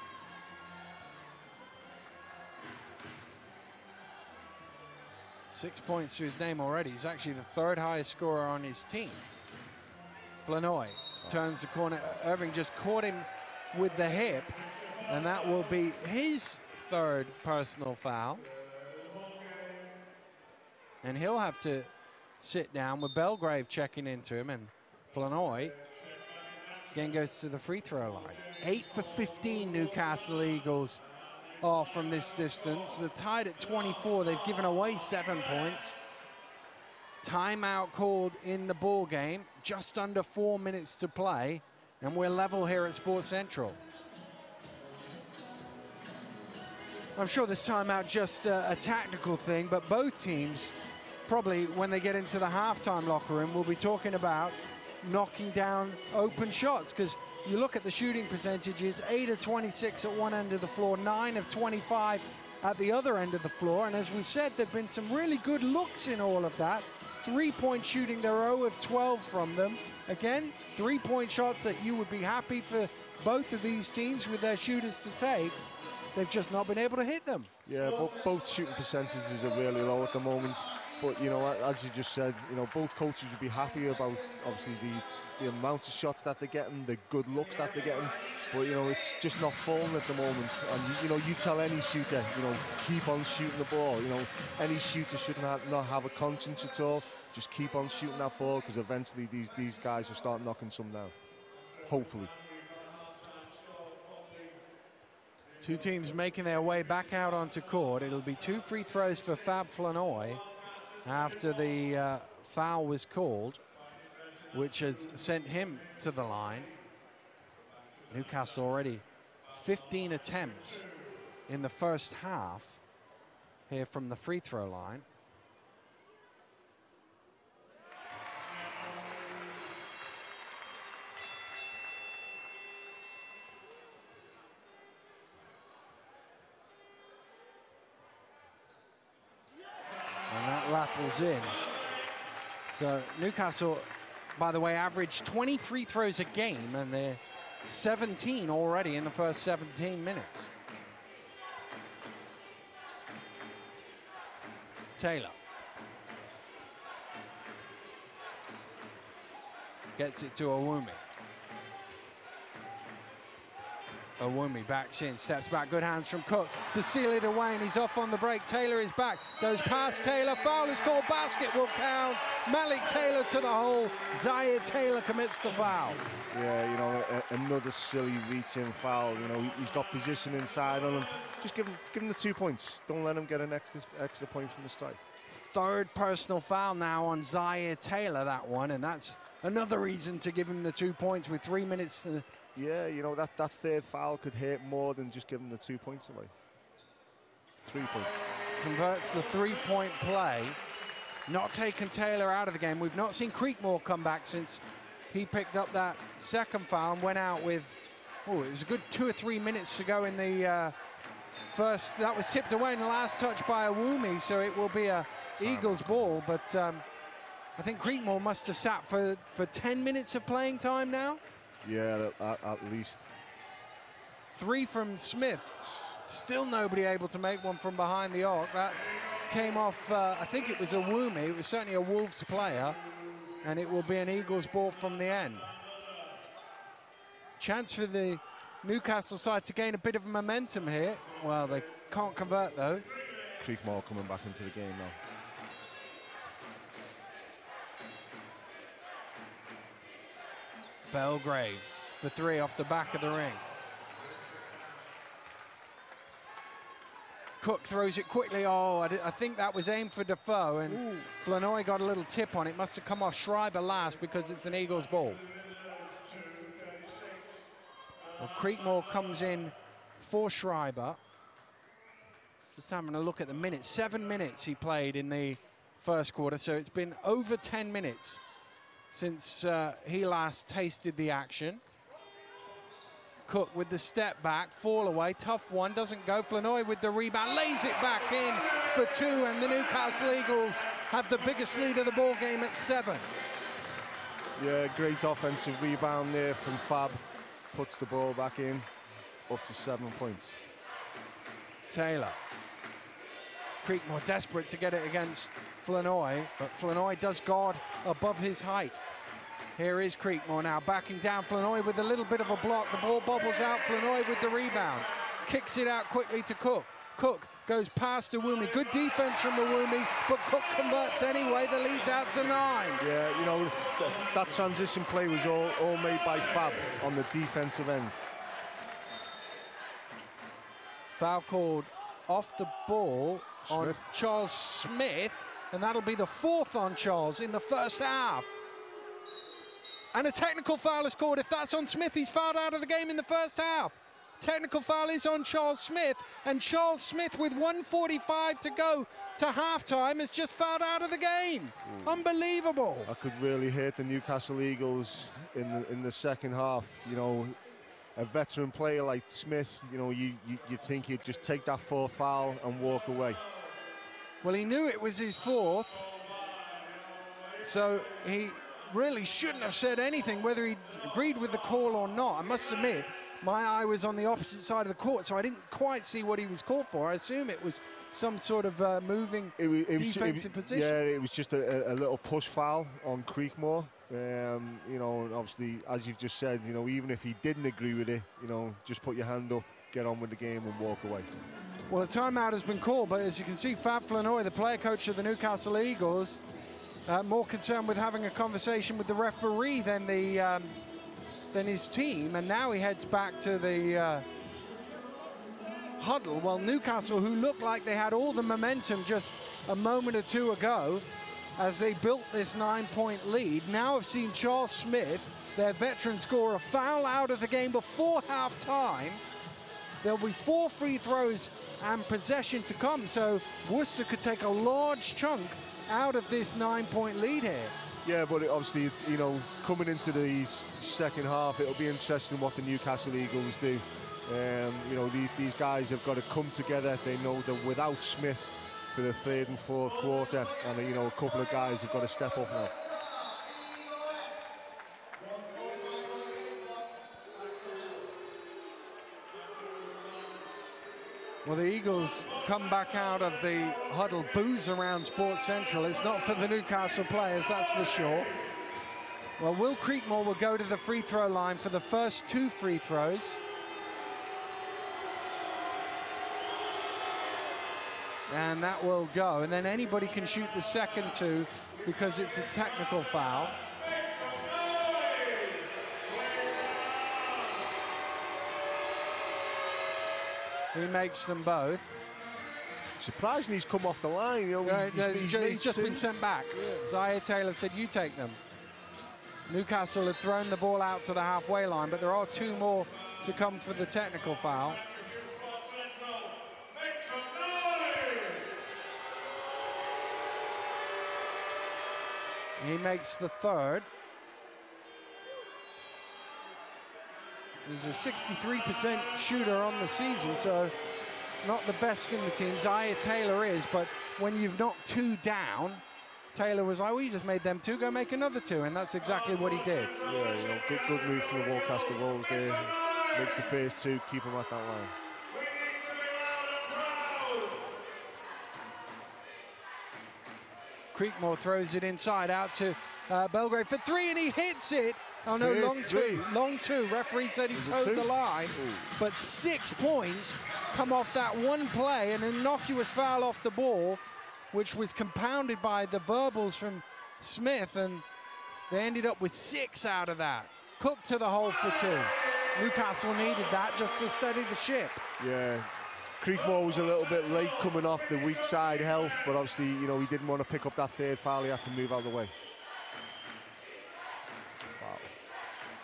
Six points to his name already. He's actually the 3rd highest scorer on his team. Flanoy turns the corner. Irving just caught him with the hip, and that will be his 3rd personal foul. And he'll have to sit down with Belgrave checking into him, and Flanoy again goes to the free throw line. 8 for 15 Newcastle Eagles are from this distance. They're tied at 24. They've given away 7 points. Timeout called in the ball game. Just under 4 minutes to play, and we're level here at Sports Central. I'm sure this timeout just a tactical thing, but both teams probably, when they get into the halftime locker room, will be talking about knocking down open shots, because you look at the shooting percentages, 8 of 26 at one end of the floor, 9 of 25 at the other end of the floor, and as we've said, there've been some really good looks in all of that. 3-point shooting, they're 0 of 12 from them. Again, 3-point shots that you would be happy for both of these teams with their shooters to take. They've just not been able to hit them. Yeah, both shooting percentages are really low at the moment. But, you know, as you just said, you know, both coaches would be happy about, obviously, the amount of shots that they're getting, the good looks that they're getting. But, you know, it's just not falling at the moment. And, you know, you tell any shooter, you know, keep on shooting the ball. You know, any shooter should not have a conscience at all. Just keep on shooting that ball, because eventually these guys will start knocking some down. Hopefully. Two teams making their way back out onto court. It'll be 2 free throws for Fab Flanoy after the foul was called, which has sent him to the line. Newcastle already 15 attempts in the first half here from the free throw line. And that rattles in. So Newcastle, by the way, averaged 20 free throws a game, and they're 17 already in the first 17 minutes. Taylor gets it to Owumi. Owumi backs in, steps back, good hands from Cook to seal it away, and he's off on the break. Taylor is back, goes past Taylor, foul is called, basket will count. Malik Taylor to the hole, Zaire Taylor commits the foul. Yeah, you know, another silly reach-in foul. You know, he's got position inside on him. Just give him the 2 points. Don't let him get an extra point from the strike. Third personal foul now on Zaire Taylor, that one, and that's another reason to give him the 2 points with 3 minutes to... Yeah, you know, that third foul could hurt more than just giving the 2 points away. 3 points. Converts the three-point play. Not taking Taylor out of the game. We've not seen Creekmore come back since he picked up that second foul and went out with, oh, it was a good 2 or 3 minutes to go in the first. That was tipped away in the last touch by Owumi, so it will be a Eagles ball. But I think Creekmore must have sat for 10 minutes of playing time now. Yeah, at least. 3 from Smith. Still nobody able to make one from behind the arc. That came off, I think it was Owumi. It was certainly a Wolves player. And it will be an Eagles ball from the end. Chance for the Newcastle side to gain a bit of momentum here. Well, they can't convert, though. Creekmore coming back into the game now. Belgrave for 3 off the back of the ring. Cook throws it quickly. Oh, I think that was aimed for Defoe, and Flanoy got a little tip on it. Must have come off Schreiber last because it's an Eagles ball. Well, Creekmore comes in for Schreiber. Just having a look at the minutes. 7 minutes he played in the first quarter, so it's been over 10 minutes since he last tasted the action. Cook with the step back, fall away, tough one, doesn't go. Flanoy with the rebound, lays it back in for 2, and the Newcastle Eagles have the biggest lead of the ball game at 7. Yeah, great offensive rebound there from Fab. Puts the ball back in, up to 7 points. Taylor. Creekmore desperate to get it against Flanoy, but Flanoy does guard above his height. Here is Creekmore now, backing down. Flanoy with a little bit of a block. The ball bobbles out. Flanoy with the rebound. Kicks it out quickly to Cook. Cook goes past Owumi. Good defense from Owumi, but Cook converts anyway. The lead's out to 9. Yeah, you know, that transition play was all made by Fab on the defensive end. Foul called off the ball on Smith. Charles Smith, and that'll be the 4th on Charles in the first half. And a technical foul is called. If that's on Smith, he's fouled out of the game in the first half. Technical foul is on Charles Smith, and Charles Smith with 1:45 to go to halftime has just fouled out of the game. Ooh. Unbelievable. That could really hurt the Newcastle Eagles in the second half. You know, a veteran player like Smith, you know, you think he'd just take that 4th foul and walk away. Well, he knew it was his 4th, so he really shouldn't have said anything, whether he agreed with the call or not. I must admit, my eye was on the opposite side of the court, so I didn't quite see what he was called for. I assume it was some sort of moving defensive position. Yeah, it was just a little push foul on Creekmore. You know, obviously, as you've just said, you know, even if he didn't agree with it, you know, just put your hand up, get on with the game and walk away. Well, the timeout has been called, but as you can see, Fab Flanoy, the player coach of the Newcastle Eagles, more concerned with having a conversation with the referee than his team, and now he heads back to the huddle. Well, Newcastle, who looked like they had all the momentum just a moment or two ago, as they built this 9-point lead. Now have seen Charles Smith, their veteran, score a foul out of the game before half-time. There'll be 4 free throws and possession to come, so Worcester could take a large chunk out of this 9-point lead here. Yeah, but obviously, it's, you know, coming into the second half, it'll be interesting what the Newcastle Eagles do. You know, these guys have got to come together. They know that without Smith for the third and fourth quarter, and, you know, a couple of guys have got to step up now. Well, the Eagles come back out of the huddle, boos around Sports Central. It's not for the Newcastle players, that's for sure. Well, Will Creekmore will go to the free throw line for the first 2 free throws. And that will go, and then anybody can shoot the second 2 because it's a technical foul. He makes them both. Surprising he's come off the line. You know, he's just been sent back. Yeah. Zaire Taylor said, you take them. Newcastle had thrown the ball out to the halfway line, but there are 2 more to come for the technical foul. He makes the third. He's a 63% shooter on the season, so not the best in the team. Zaire Taylor is, but when you've knocked 2 down, Taylor was like, well, you just made them 2, go make another 2, and that's exactly what he did. Yeah, you know, good move from the Worcester Wolves there. Makes the first 2, keep him at that line. Creekmore throws it inside out to Belgrade for 3, and he hits it. Oh no, long two. Referee said he towed the line, but 6 points come off that one play, an innocuous foul off the ball, which was compounded by the verbals from Smith, and they ended up with 6 out of that. Cook to the hole for 2. Newcastle needed that just to steady the ship. Yeah, Creekmore was a little bit late coming off the weak side help, but obviously, you know, he didn't want to pick up that 3rd foul. He had to move out of the way.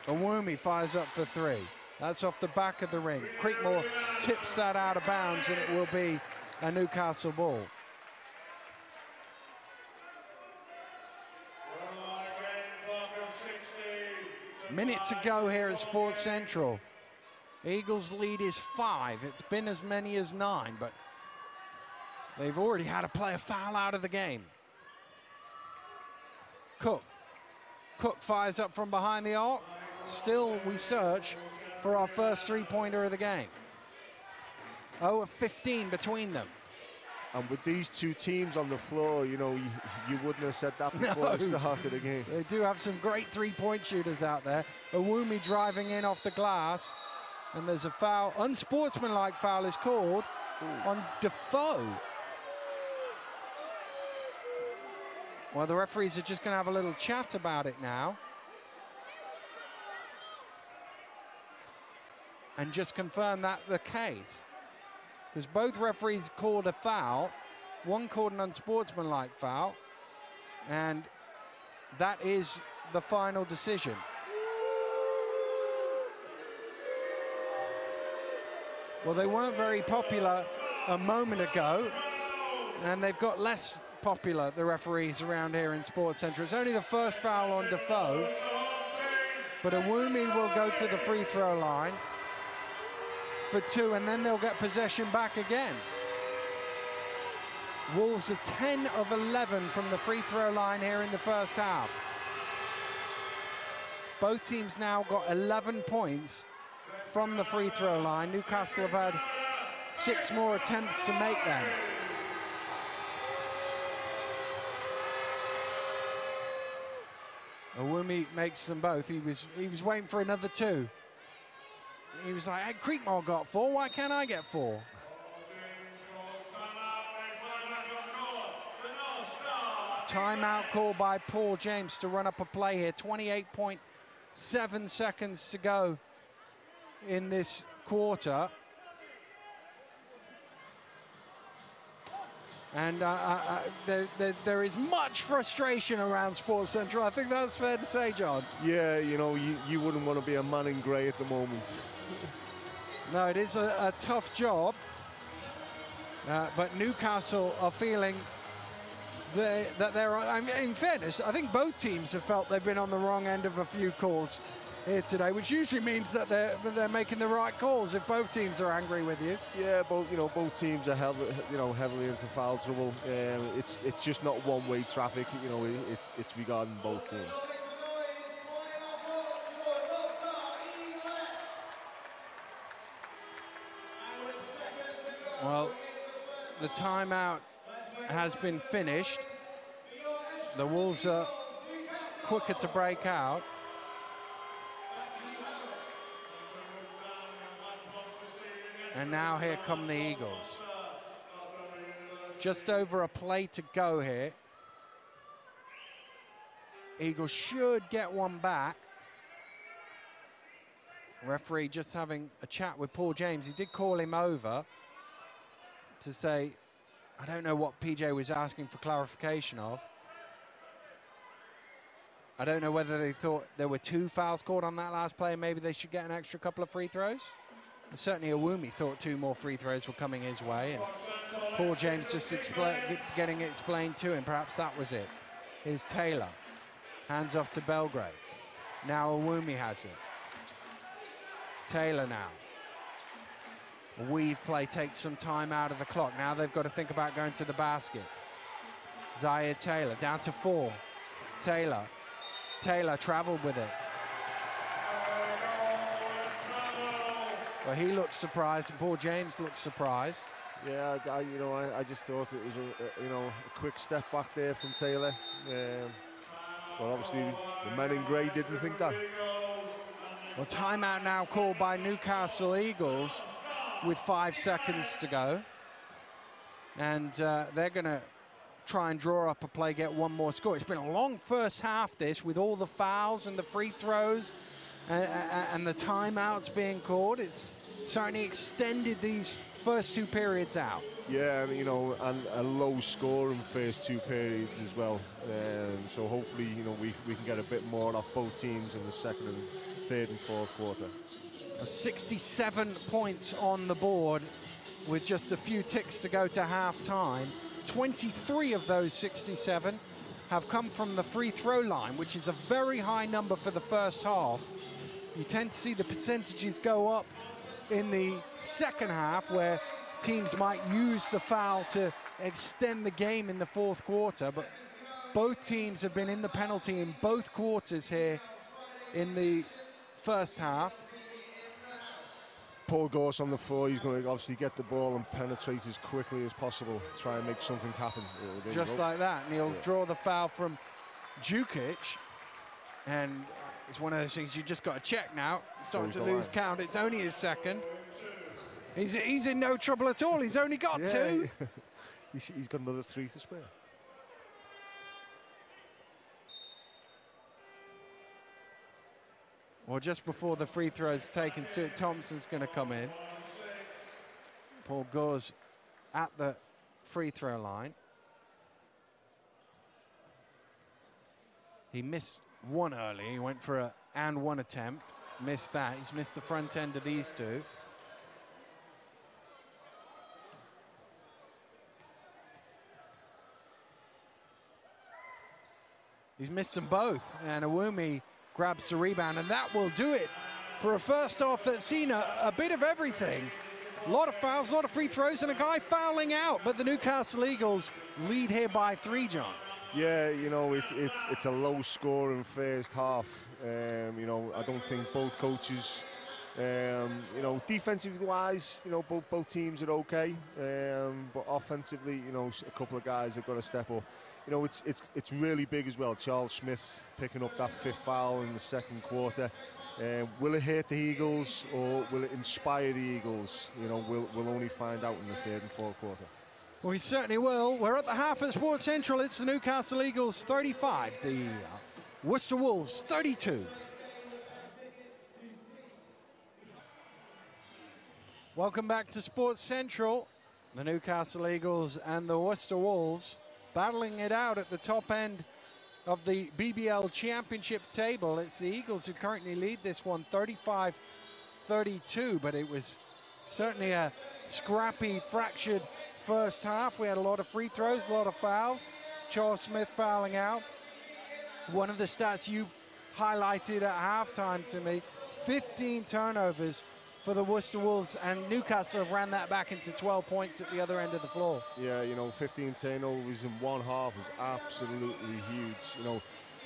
Awumi fires up for 3. That's off the back of the ring. Creekmore tips that out of bounds, and it will be a Newcastle ball. Minute to go here at Sports Central. Eagles' lead is 5. It's been as many as 9, but they've already had to play a foul out of the game. Cook fires up from behind the arc. Still, we search for our first 3-pointer of the game. 0 of 15 between them. And with these 2 teams on the floor, you know, you wouldn't have said that before the start of the game. They do have some great 3-point shooters out there. Awumi driving in off the glass, and there's a foul, unsportsmanlike foul is called on Defoe. Well, the referees are just going to have a little chat about it now. And just confirm that the case. Because both referees called a foul. One called an unsportsmanlike foul. And that is the final decision. Well, they weren't very popular a moment ago. And they've got less popular, the referees around here in Sports Central. It's only the first foul on Defoe. But Awumi will go to the free throw line for 2, and then they'll get possession back again. Wolves are 10 of 11 from the free throw line here in the first half. Both teams now got 11 points from the free throw line. Newcastle have had 6 more attempts to make them. Awumi makes them both. He was waiting for another 2. He was like, hey, Creekmore got 4, why can't I get 4? Timeout call by Paul James to run up a play here. 28.7 seconds to go in this quarter. And there is much frustration around Sports Central. I think that's fair to say, John. Yeah, you know, you wouldn't want to be a man in grey at the moment. No, it is a tough job. But Newcastle are feeling that they're, I mean, in fairness, I think both teams have felt they've been on the wrong end of a few calls here today, which usually means that they're making the right calls if both teams are angry with you. Yeah, both teams are heavily into foul trouble. It's just not one-way traffic. You know, it's regarding both teams. Well, the timeout has been finished. The Wolves are quicker to break out. And now here come the Eagles. Just over a play to go here. Eagles should get one back. Referee just having a chat with Paul James. He did call him over to say, I don't know what PJ was asking for clarification of. I don't know whether they thought there were 2 fouls called on that last play and maybe they should get an extra couple of free throws. And certainly Awumi thought 2 more free throws were coming his way, and Paul James just getting it explained to him. Perhaps that was it. Here's Taylor. Hands off to Belgrade. Now Awumi has it. Taylor now. A weave play takes some time out of the clock. Now they've got to think about going to the basket. Zaire Taylor down to 4. Taylor traveled with it. Well, he looks surprised, and Paul James looks surprised. Yeah, I just thought it was a quick step back there from Taylor. But obviously the men in grey didn't think that. Well, timeout now called by Newcastle Eagles with 5 seconds to go. And they're going to try and draw up a play, get one more score. It's been a long first half, this, with all the fouls and the free throws and the timeouts being called. It's certainly extended these first 2 periods out. Yeah, and a low score in the first 2 periods as well. So hopefully, we can get a bit more off both teams in the second and third and fourth quarter. 67 points on the board with just a few ticks to go to half-time. 23 of those 67 have come from the free throw line, which is a very high number for the first half. You tend to see the percentages go up in the second half, where teams might use the foul to extend the game in the fourth quarter, but both teams have been in the penalty in both quarters here in the first half. Paul Gorse on the floor. He's going to obviously get the ball and penetrate as quickly as possible, try and make something happen. Just like that, and he'll draw the foul from Djukic, and it's one of those things you just got to check now. Starting to lose count. It's only his second. He's in no trouble at all. He's only got 2. He's got another 3 to spare. Well, just before the free throw is taken, Stuart Thompson's going to come in. Paul Gorse at the free throw line. He missed one early. He went for one attempt, missed that. He's missed the front end of these 2. He's missed them both, and Awumi grabs the rebound, and that will do it for a first half that's seen a bit of everything. A lot of fouls, a lot of free throws, and a guy fouling out, but the Newcastle Eagles lead here by 3, John. Yeah, it's a low score in first half. I don't think both coaches, defensively wise, both teams are okay, but offensively, a couple of guys have got to step up. It's really big as well. Charles Smith picking up that 5th foul in the second quarter. Will it hurt the Eagles or will it inspire the Eagles? We'll only find out in the third and fourth quarter. Well, we certainly will. We're at the half at Sports Central. It's the Newcastle Eagles 35, the Worcester Wolves 32. Welcome back to Sports Central. The Newcastle Eagles and the Worcester Wolves battling it out at the top end of the BBL Championship table. It's the Eagles who currently lead this one 35-32, but it was certainly a scrappy, fractured first half. We had a lot of free throws, a lot of fouls. Charles Smith fouling out. One of the stats you highlighted at halftime to me, 15 turnovers for the Worcester Wolves, and Newcastle have ran that back into 12 points at the other end of the floor. Yeah, you know, 15 turnovers in one half is absolutely huge. You know,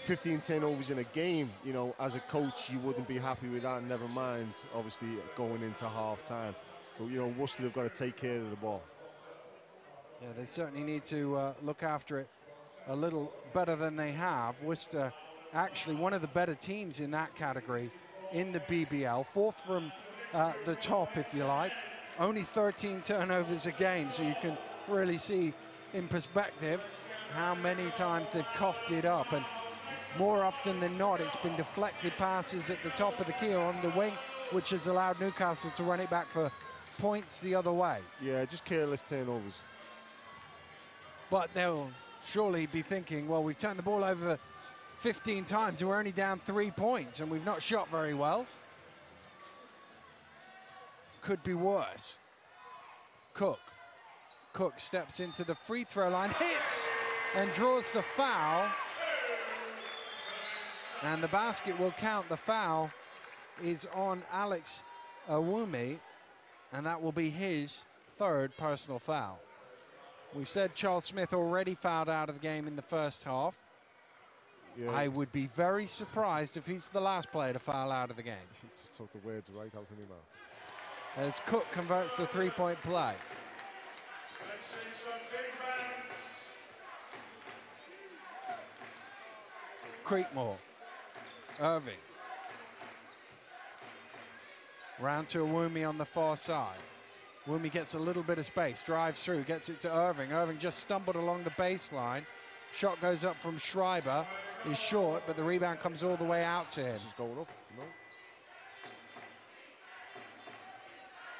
15 turnovers in a game, you know, as a coach, you wouldn't be happy with that, never mind, obviously, going into half-time. But, you know, Worcester have got to take care of the ball. Yeah, they certainly need to look after it a little better than they have. Worcester, actually one of the better teams in that category in the BBL, fourth from the top, if you like. Only 13 turnovers a game, so you can really see in perspective how many times they've coughed it up. And more often than not, it's been deflected passes at the top of the key or on the wing, which has allowed Newcastle to run it back for points the other way. Yeah, just careless turnovers. But they'll surely be thinking, well, we've turned the ball over 15 times and we're only down 3 points and we've not shot very well. Could be worse. Cook steps into the free throw line, hits and draws the foul. And the basket will count. The foul is on Alex Awumi, and that will be his third personal foul. We've said Charles Smith already fouled out of the game in the first half. Yeah. I would be very surprised if he's the last player to foul out of the game. He just took the words right out of my mouth. As Cook converts the three-point play. Creekmore, Irving. Round to Awumi on the far side. Awumi gets a little bit of space, drives through, gets it to Irving. Irving just stumbled along the baseline. Shot goes up from Schreiber. He's short, but the rebound comes all the way out to him. This is going up, no?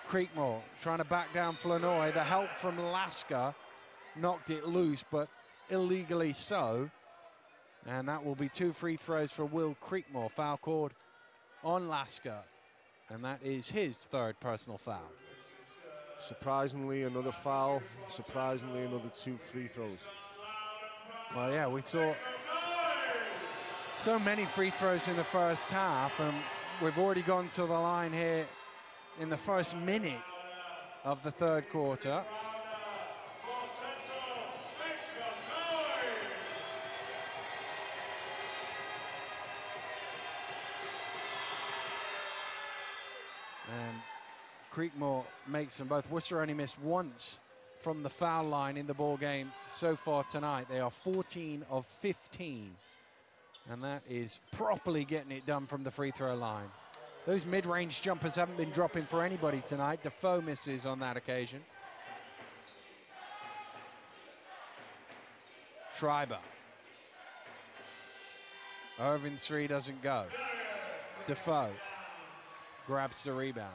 Creekmore trying to back down Flanoy. The help from Lasker knocked it loose, but illegally so. And that will be 2 free throws for Will Creekmore. Foul called on Lasker. And that is his third personal foul. Surprisingly, another foul. Surprisingly, another 2 free throws. Well, yeah, we saw so many free throws in the first half, and we've already gone to the line here in the first minute of the third quarter. And Creekmore makes them both. Worcester only missed once from the foul line in the ball game so far tonight. They are 14 of 15. And that is properly getting it done from the free throw line. Those mid-range jumpers haven't been dropping for anybody tonight. Defoe misses on that occasion. Schreiber. Irving's 3 doesn't go. Defoe grabs the rebound.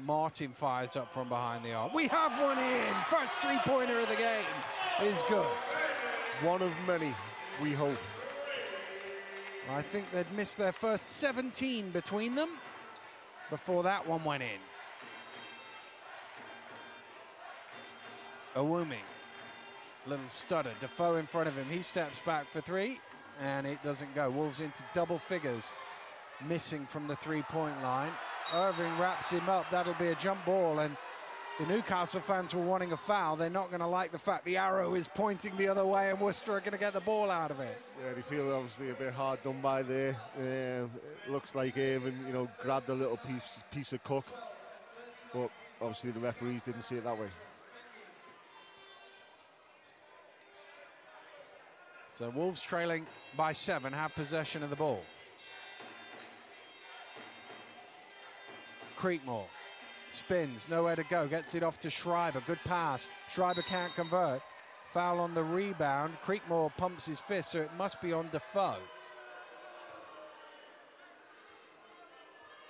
Martin fires up from behind the arc. We have one in. First 3-pointer of the game is good. One of many, we hope. I think they'd missed their first 17 between them before that one went in. Awumi, little stutter. Defoe in front of him. He steps back for 3, and it doesn't go. Wolves into double figures, missing from the 3-point line. Irving wraps him up. That'll be a jump ball, and the Newcastle fans were wanting a foul. They're not going to like the fact the arrow is pointing the other way and Worcester are going to get the ball out of it. Yeah, they feel obviously a bit hard done by there. It looks like Irving, you know, grabbed a little piece of Cook, but obviously the referees didn't see it that way. So Wolves trailing by 7 have possession of the ball. Creekmore spins, nowhere to go, gets it off to Schreiber. Good pass. Schreiber can't convert. Foul on the rebound. Creekmore pumps his fist, so it must be on Defoe.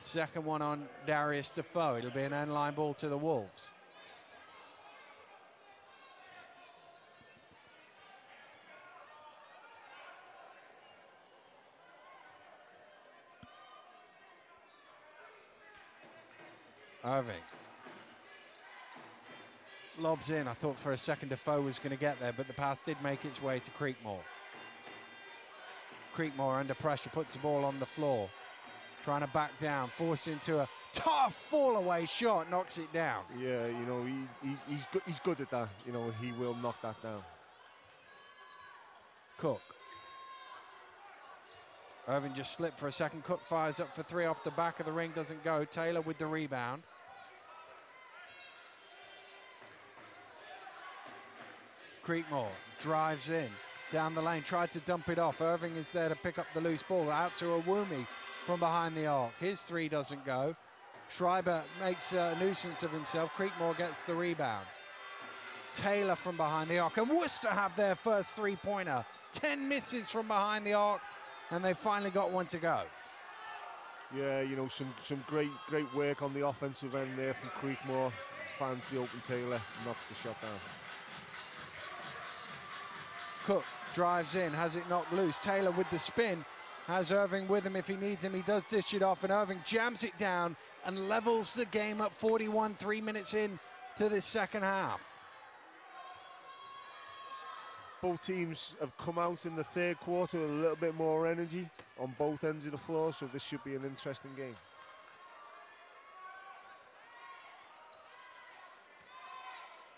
Second one on Darius Defoe. It'll be an end line ball to the Wolves. Irving. Lobs in. I thought for a second Defoe was going to get there, but the pass did make its way to Creekmore. Creekmore under pressure, puts the ball on the floor. Trying to back down, force into a tough fall-away shot, knocks it down. Yeah, you know, he's good at that. You know, he will knock that down. Cook. Irving just slipped for a second. Cook fires up for three off the back of the ring, doesn't go. Taylor with the rebound. Creekmore drives in, down the lane, tried to dump it off. Irving is there to pick up the loose ball, out to Awumi from behind the arc. His three doesn't go. Schreiber makes a nuisance of himself. Creekmore gets the rebound. Taylor from behind the arc, and Worcester have their first three-pointer. 10 misses from behind the arc, and they finally got one to go. Yeah, you know, some great work on the offensive end there from Creekmore. Finds the open Taylor, knocks the shot down. Cook drives in, has it knocked loose. Taylor with the spin, has Irving with him if he needs him. He does dish it off, and Irving jams it down and levels the game at 41, 3 minutes in to this second half. Both teams have come out in the third quarter with a little bit more energy on both ends of the floor, so this should be an interesting game.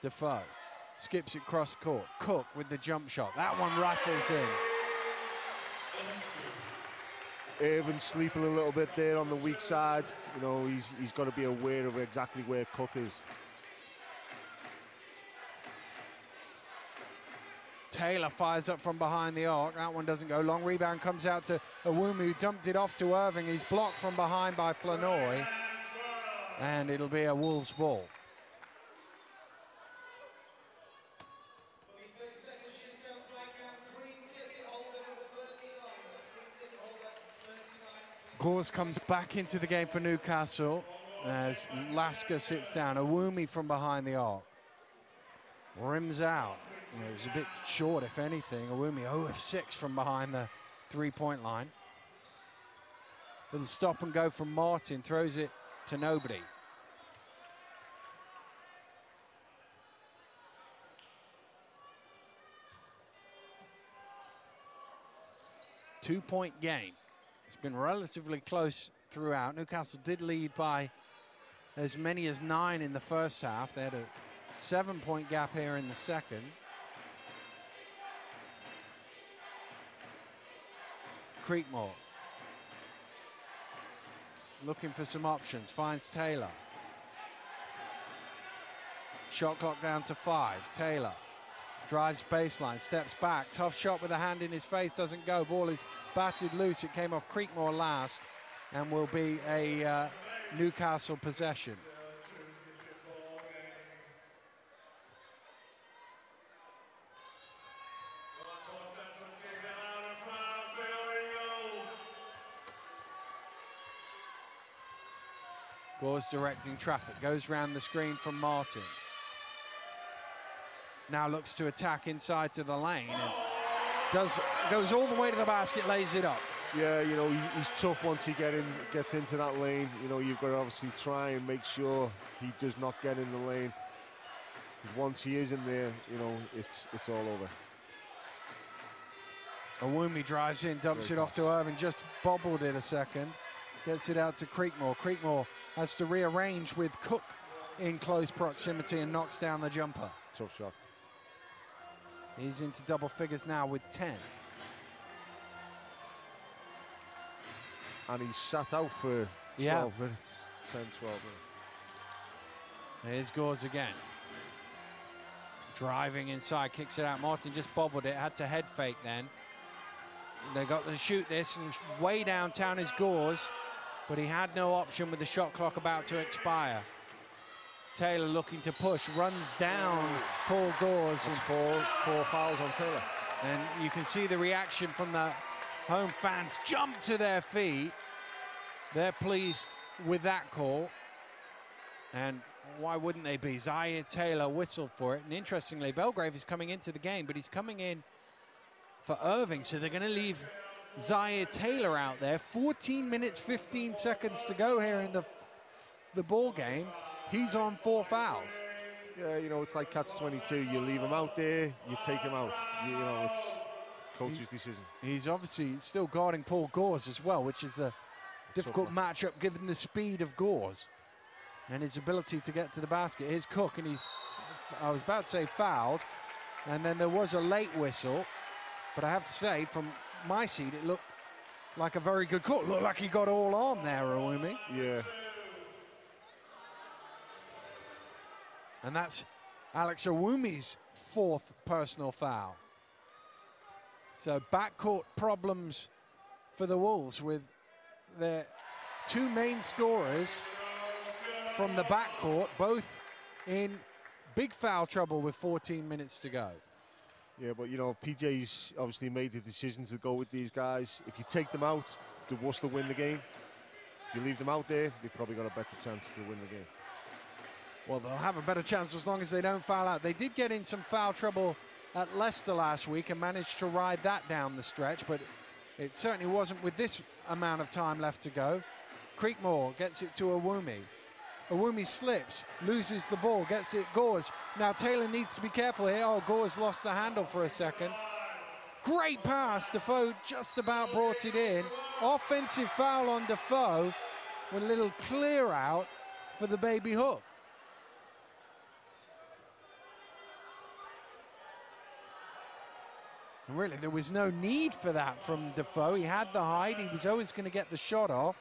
Defoe skips it cross court. Cook with the jump shot. That one rattles in. Irving sleeping a little bit there on the weak side. You know, he's got to be aware of exactly where Cook is. Taylor fires up from behind the arc. That one doesn't go. Long rebound comes out to Awumi, who dumped it off to Irving. He's blocked from behind by Flanoy. And it'll be a Wolves ball. Gores comes back into the game for Newcastle as Lasker sits down. Awumi from behind the arc. Rims out. You know, it was a bit short, if anything. Awumi 0 of 6 from behind the three-point line. Little stop and go from Martin, throws it to nobody. Two-point game. It's been relatively close throughout. Newcastle did lead by as many as 9 in the first half. They had a 7-point gap here in the second. Creekmore looking for some options, finds Taylor. Shot clock down to 5. Taylor drives baseline, steps back, tough shot with a hand in his face, doesn't go. Ball is batted loose. It came off Creekmore last and will be a Newcastle possession. Gores directing traffic, goes round the screen from Martin. Now looks to attack inside to the lane and goes all the way to the basket, lays it up. Yeah, you know, he's tough once he gets into that lane. You know, you've got to obviously try and make sure he does not get in the lane. Because once he is in there, you know, it's all over. Awumi drives in, dumps it off to Irving, just bobbled it a second. Gets it out to Creekmore. Creekmore has to rearrange with Cook in close proximity and knocks down the jumper. Tough shot. He's into double figures now with 10. And he's sat out for 12 minutes, 10, 12 minutes. Here's Gores again. Driving inside, kicks it out. Martin just bobbled it, had to head fake then. They got to shoot this, and way downtown is Gores, but he had no option with the shot clock about to expire. Taylor looking to push, runs down Paul Gores. And four fouls on Taylor. And you can see the reaction from the home fans. Jump to their feet. They're pleased with that call. And why wouldn't they be? Zaire Taylor whistled for it. And interestingly, Belgrave is coming into the game, but he's coming in for Irving. So they're going to leave Zaire Taylor out there. 14 minutes, 15 seconds to go here in the the ball game, he's on 4 fouls. Yeah, you know, it's like catch-22. You leave him out there, you take him out. You know, it's coach's decision. He's obviously still guarding Paul Gores as well, which is a difficult matchup given the speed of Gores and his ability to get to the basket. Here's Cook, and he's, I was about to say fouled, and then there was a late whistle, but I have to say, from my seat, it looked like a very good call. Looked like he got all on there, Awumi. Yeah. And that's Alex Awumi's 4th personal foul. So backcourt problems for the Wolves with their 2 main scorers from the backcourt, both in big foul trouble with 14 minutes to go. Yeah, but you know, PJ's obviously made the decision to go with these guys. If you take them out, the Worcester win the game. If you leave them out there, they've probably got a better chance to win the game. Well, they'll have a better chance as long as they don't foul out. They did get in some foul trouble at Leicester last week and managed to ride that down the stretch, but it certainly wasn't with this amount of time left to go. Creekmore gets it to Awumi. Awumi slips, loses the ball, gets it Gores. Now Taylor needs to be careful here. Oh, Gores lost the handle for a second. Great pass, Defoe just about brought it in. Offensive foul on Defoe with a little clear out for the baby hook. And really, there was no need for that from Defoe. He had the height, he was always going to get the shot off.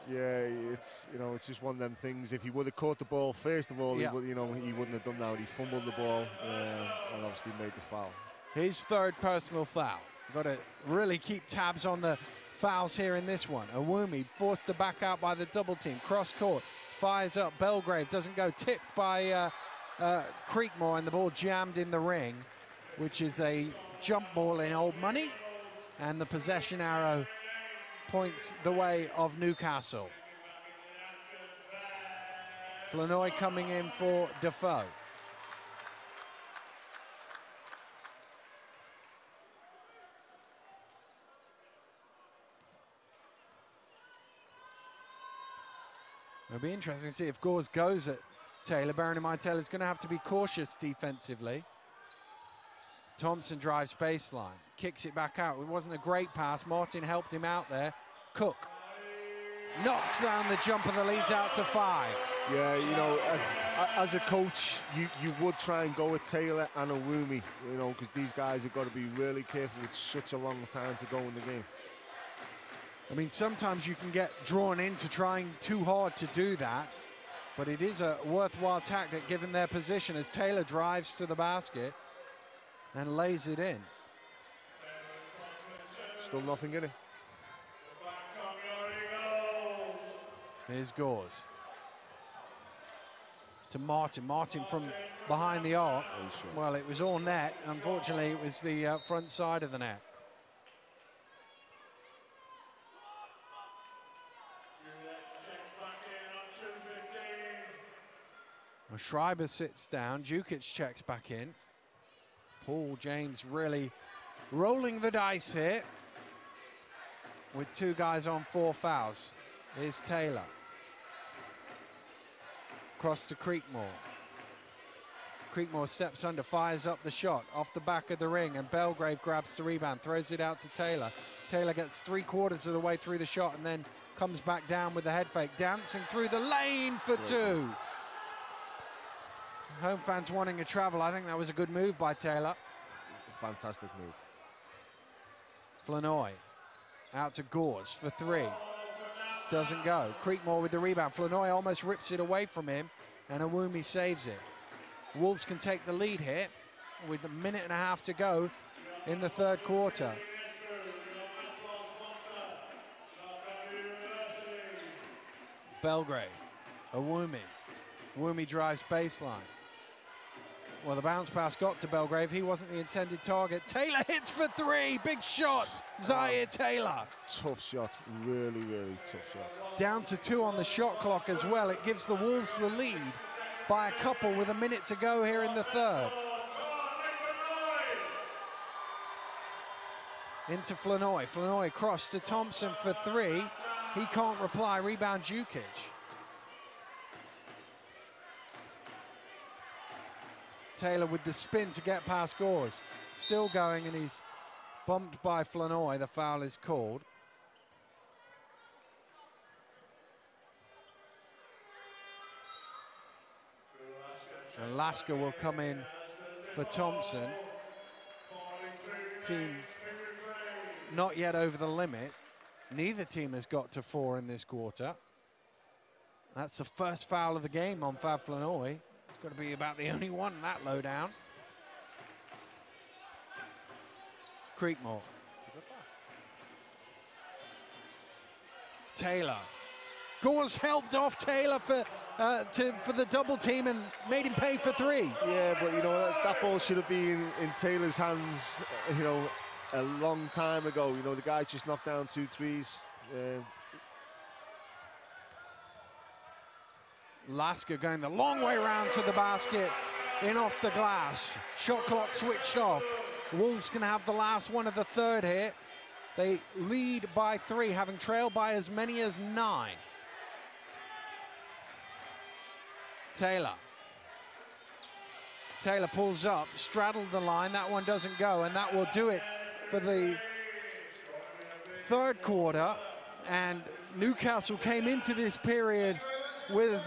Yeah, it's, you know, it's just one of them things. If he would have caught the ball first of all, he would, you know, he wouldn't have done that. He fumbled the ball and obviously made the foul. His 3rd personal foul. Got to really keep tabs on the fouls here in this one. Awumi forced to back out by the double team. Cross court, fires up. Belgrave doesn't go. Tipped by Creekmore, and the ball jammed in the ring, which is a jump ball in old money, and the possession arrow points the way of Newcastle. Flanoy coming in for Defoe. It'll be interesting to see if Gores goes at Taylor, bearing in mind Taylor's going to have to be cautious defensively. Thompson drives baseline, kicks it back out. It wasn't a great pass. Martin helped him out there. Cook knocks down the jumper that leads out to 5. Yeah, you know, as a coach, you would try and go with Taylor and Awumi, you know, because these guys have got to be really careful with such a long time to go in the game. I mean, sometimes you can get drawn into trying too hard to do that, but it is a worthwhile tactic given their position as Taylor drives to the basket and lays it in. Still nothing in it. Here's Gores. To Martin. Martin from behind the arc. Well, it was all net. Unfortunately, it was the front side of the net. Well, Schreiber sits down. Jukic checks back in. Paul James really rolling the dice here with 2 guys on 4 fouls. Here's Taylor. Cross to Creekmore. Creekmore steps under, fires up the shot off the back of the ring, and Belgrave grabs the rebound, throws it out to Taylor. Taylor gets 3/4 of the way through the shot and then comes back down with the head fake, dancing through the lane for 2. Home fans wanting a travel. I think that was a good move by Taylor. Fantastic move. Flanoy out to Gores for 3. Doesn't go. Creekmore with the rebound. Flanoy almost rips it away from him, and Awumi saves it. Wolves can take the lead here with a minute and a half to go in the 3rd quarter. Belgrave. Awumi. Awumi drives baseline. Well, the bounce pass got to Belgrave. He wasn't the intended target. Taylor hits for 3. Big shot. Zaire Taylor. Tough shot. Really, really tough shot. Down to 2 on the shot clock as well. It gives the Wolves the lead by a couple with a minute to go here in the 3rd. Into Flanoy. Flanoy cross to Thompson for 3. He can't reply. Rebound Jukic. Taylor with the spin to get past Gores. Still going, and he's bumped by Flanoy. The foul is called. So Lasker will come in for Thompson. Team not yet over the limit. Neither team has got to 4 in this quarter. That's the first foul of the game on Fab Flanoy. It's got to be about the only one that low down. Creekmore. Taylor. Gores helped off Taylor for the double team and made him pay for 3. Yeah, but you know, that ball should have been in Taylor's hands, you know, a long time ago. You know, the guy just knocked down 2 threes. Lasker going the long way round to the basket, in off the glass. Shot clock switched off. Wolves can have the last one of the third here. They lead by 3, having trailed by as many as 9. Taylor. Taylor pulls up, straddled the line. That one doesn't go, and that will do it for the third quarter. And Newcastle came into this period with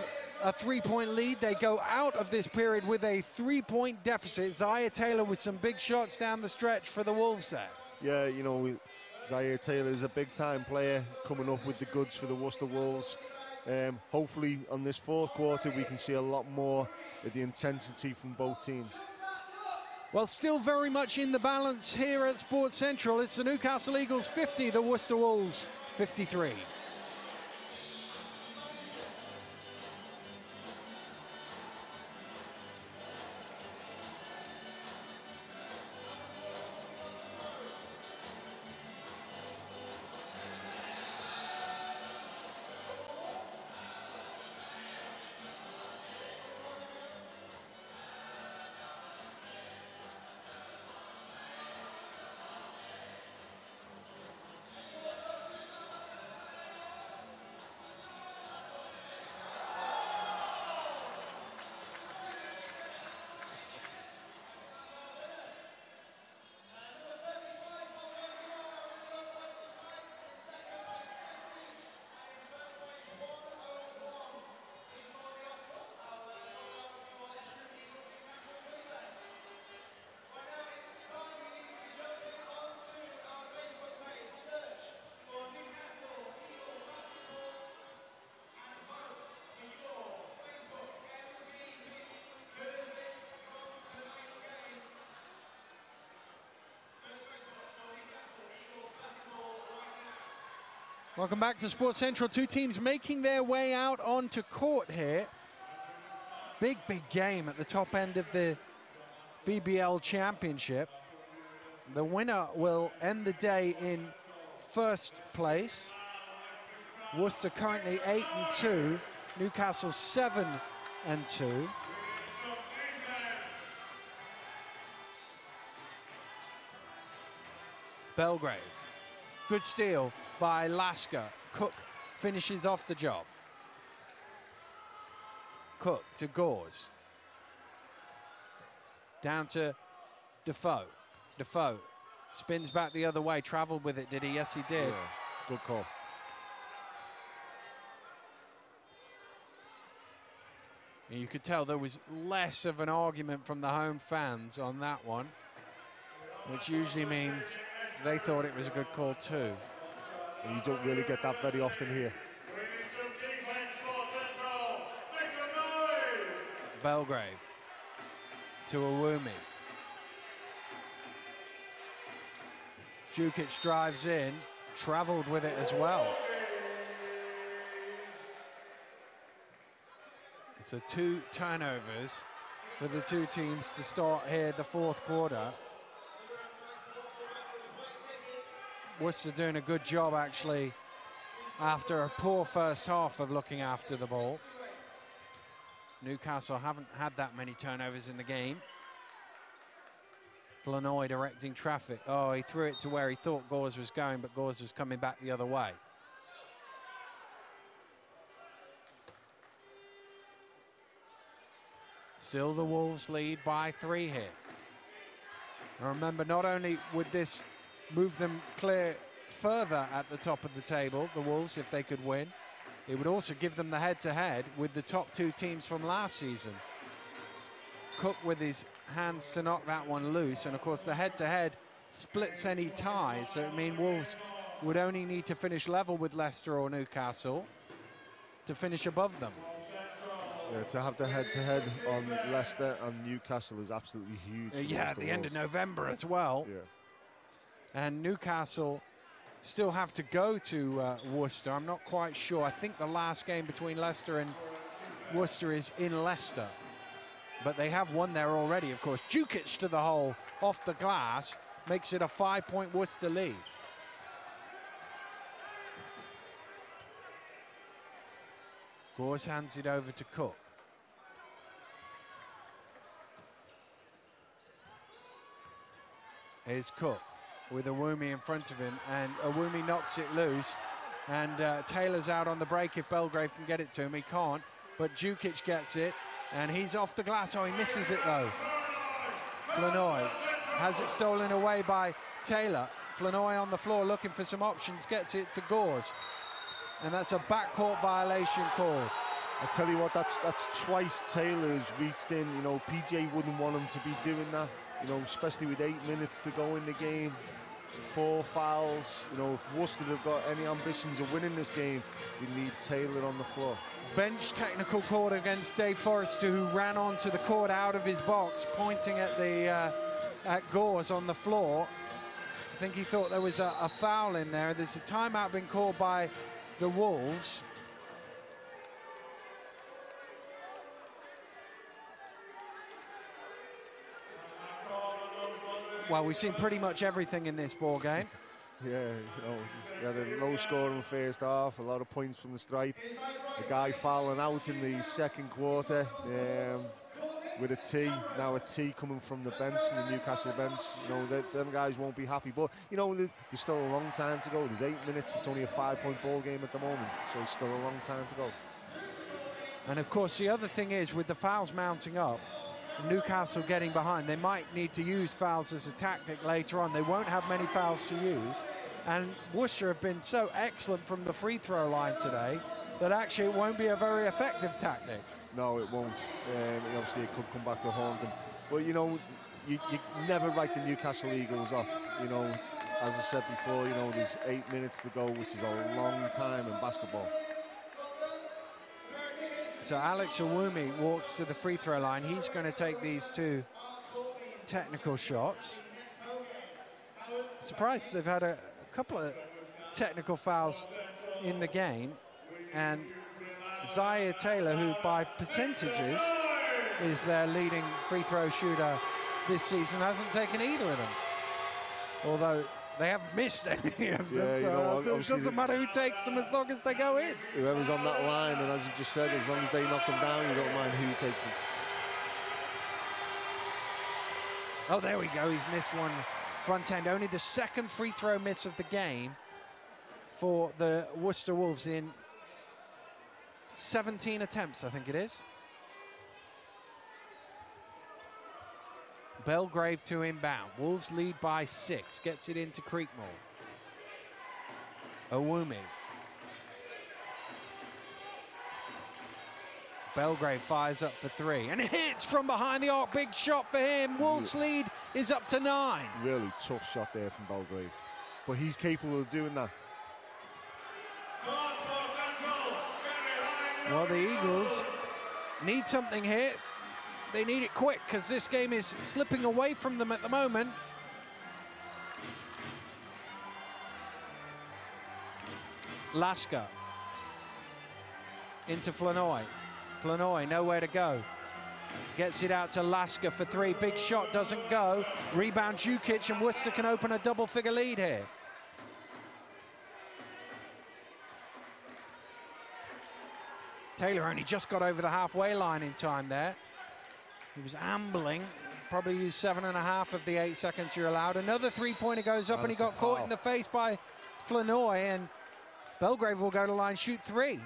a 3-point lead. They go out of this period with a 3-point deficit. Zaire Taylor with some big shots down the stretch for the Wolves there. Yeah, you know, Zaire Taylor is a big-time player coming up with the goods for the Worcester Wolves. Hopefully on this fourth quarter we can see a lot more of the intensity from both teams. Well, still very much in the balance here at Sports Central. It's the Newcastle Eagles 50, the Worcester Wolves 53. Welcome back to Sports Central. 2 teams making their way out onto court here. Big game at the top end of the BBL Championship. The winner will end the day in first place. Worcester currently 8-2. Newcastle 7-2. Belgrave. Good steal by Lasker. Cook finishes off the job. Cook to Gores. Down to Defoe. Defoe spins back the other way. Traveled with it, did he? Yes, he did. Yeah, good call. And you could tell there was less of an argument from the home fans on that one, which usually means they thought it was a good call too. And you don't really get that very often here. Belgrave to Awumi. Jukic drives in, traveled with it as well. So 2 turnovers for the 2 teams to start here the fourth quarter. Worcester doing a good job actually after a poor first half of looking after the ball. Newcastle haven't had that many turnovers in the game. Flanoy directing traffic. Oh, he threw it to where he thought Gores was going, but Gores was coming back the other way. Still the Wolves lead by 3 here. And remember, not only would this move them clear further at the top of the table, the Wolves, if they could win, it would also give them the head-to-head with the top 2 teams from last season. Cook with his hands to knock that one loose, and of course the head-to-head splits any ties, so it means Wolves would only need to finish level with Leicester or Newcastle to finish above them. Yeah, to have the head-to-head on Leicester and Newcastle is absolutely huge. Yeah, at the end of November as well. Yeah. And Newcastle still have to go to Worcester. I'm not quite sure. I think the last game between Leicester and Worcester is in Leicester. But they have won there already, of course. Djukic to the hole off the glass makes it a 5-point Worcester lead. Gores hands it over to Cook. Here's Cook with Awumi in front of him, and Awumi knocks it loose, and Taylor's out on the break if Belgrave can get it to him. He can't, but Djukic gets it, and he's off the glass. Oh, he misses it though. Flanoy has it stolen away by Taylor. Flanoy on the floor looking for some options, gets it to Gores, and that's a backcourt violation call. I tell you what, that's twice Taylor's reached in. You know, PJ wouldn't want him to be doing that. You know, especially with 8 minutes to go in the game, 4 fouls. You know, if Worcester have got any ambitions of winning this game, we need Taylor on the floor. Bench technical call against Dave Forrester, who ran onto the court out of his box, pointing at the at Gores on the floor. I think he thought there was a foul in there. There's a timeout been called by the Wolves. Well, we've seen pretty much everything in this ball game. Yeah, you know, we had a low scoring first half, a lot of points from the stripe. A guy fouling out in the second quarter with a T. Now a T coming from the bench, from the Newcastle bench. You know, them guys won't be happy. But, you know, there's still a long time to go. There's 8 minutes. It's only a 5-point ball game at the moment. So it's still a long time to go. And, of course, the other thing is, with the fouls mounting up, Newcastle getting behind, they might need to use fouls as a tactic later on. They won't have many fouls to use, and Worcester have been so excellent from the free throw line today that actually it won't be a very effective tactic. No, it won't. Obviously it could come back to haunt them. But, you know, you never write the Newcastle Eagles off. You know, as I said before, you know, there's 8 minutes to go, which is a long time in basketball. So Alex Awumi walks to the free throw line. He's going to take these 2 technical shots. Surprised they've had a couple of technical fouls in the game. And Zaire Taylor, who by percentages is their leading free throw shooter this season, hasn't taken either of them. Although they haven't missed any of them, yeah, so you know, it doesn't matter who takes them as long as they go in. Whoever's on that line, and as you just said, as long as they knock them down, you don't mind who takes them. Oh, there we go. He's missed one front end. Only the second free throw miss of the game for the Worcester Wolves in 17 attempts, I think it is. Belgrave to inbound. Wolves lead by 6. Gets it into Creekmore. Awumi. Belgrave fires up for 3. And it hits from behind the arc. Big shot for him. Wolves lead is up to 9. Really tough shot there from Belgrave. But he's capable of doing that. Well, the Eagles need something here. They need it quick because this game is slipping away from them at the moment. Laska into Flanoy. Flanoy, nowhere to go. Gets it out to Laska for 3. Big shot doesn't go. Rebound Djukic, and Worcester can open a double-figure lead here. Taylor only just got over the halfway line in time there. He was ambling, probably used 7.5 of the 8 seconds you're allowed. Another 3-pointer goes up, and he got caught in the face by Flanoy, and Belgrave will go to line, shoot 3.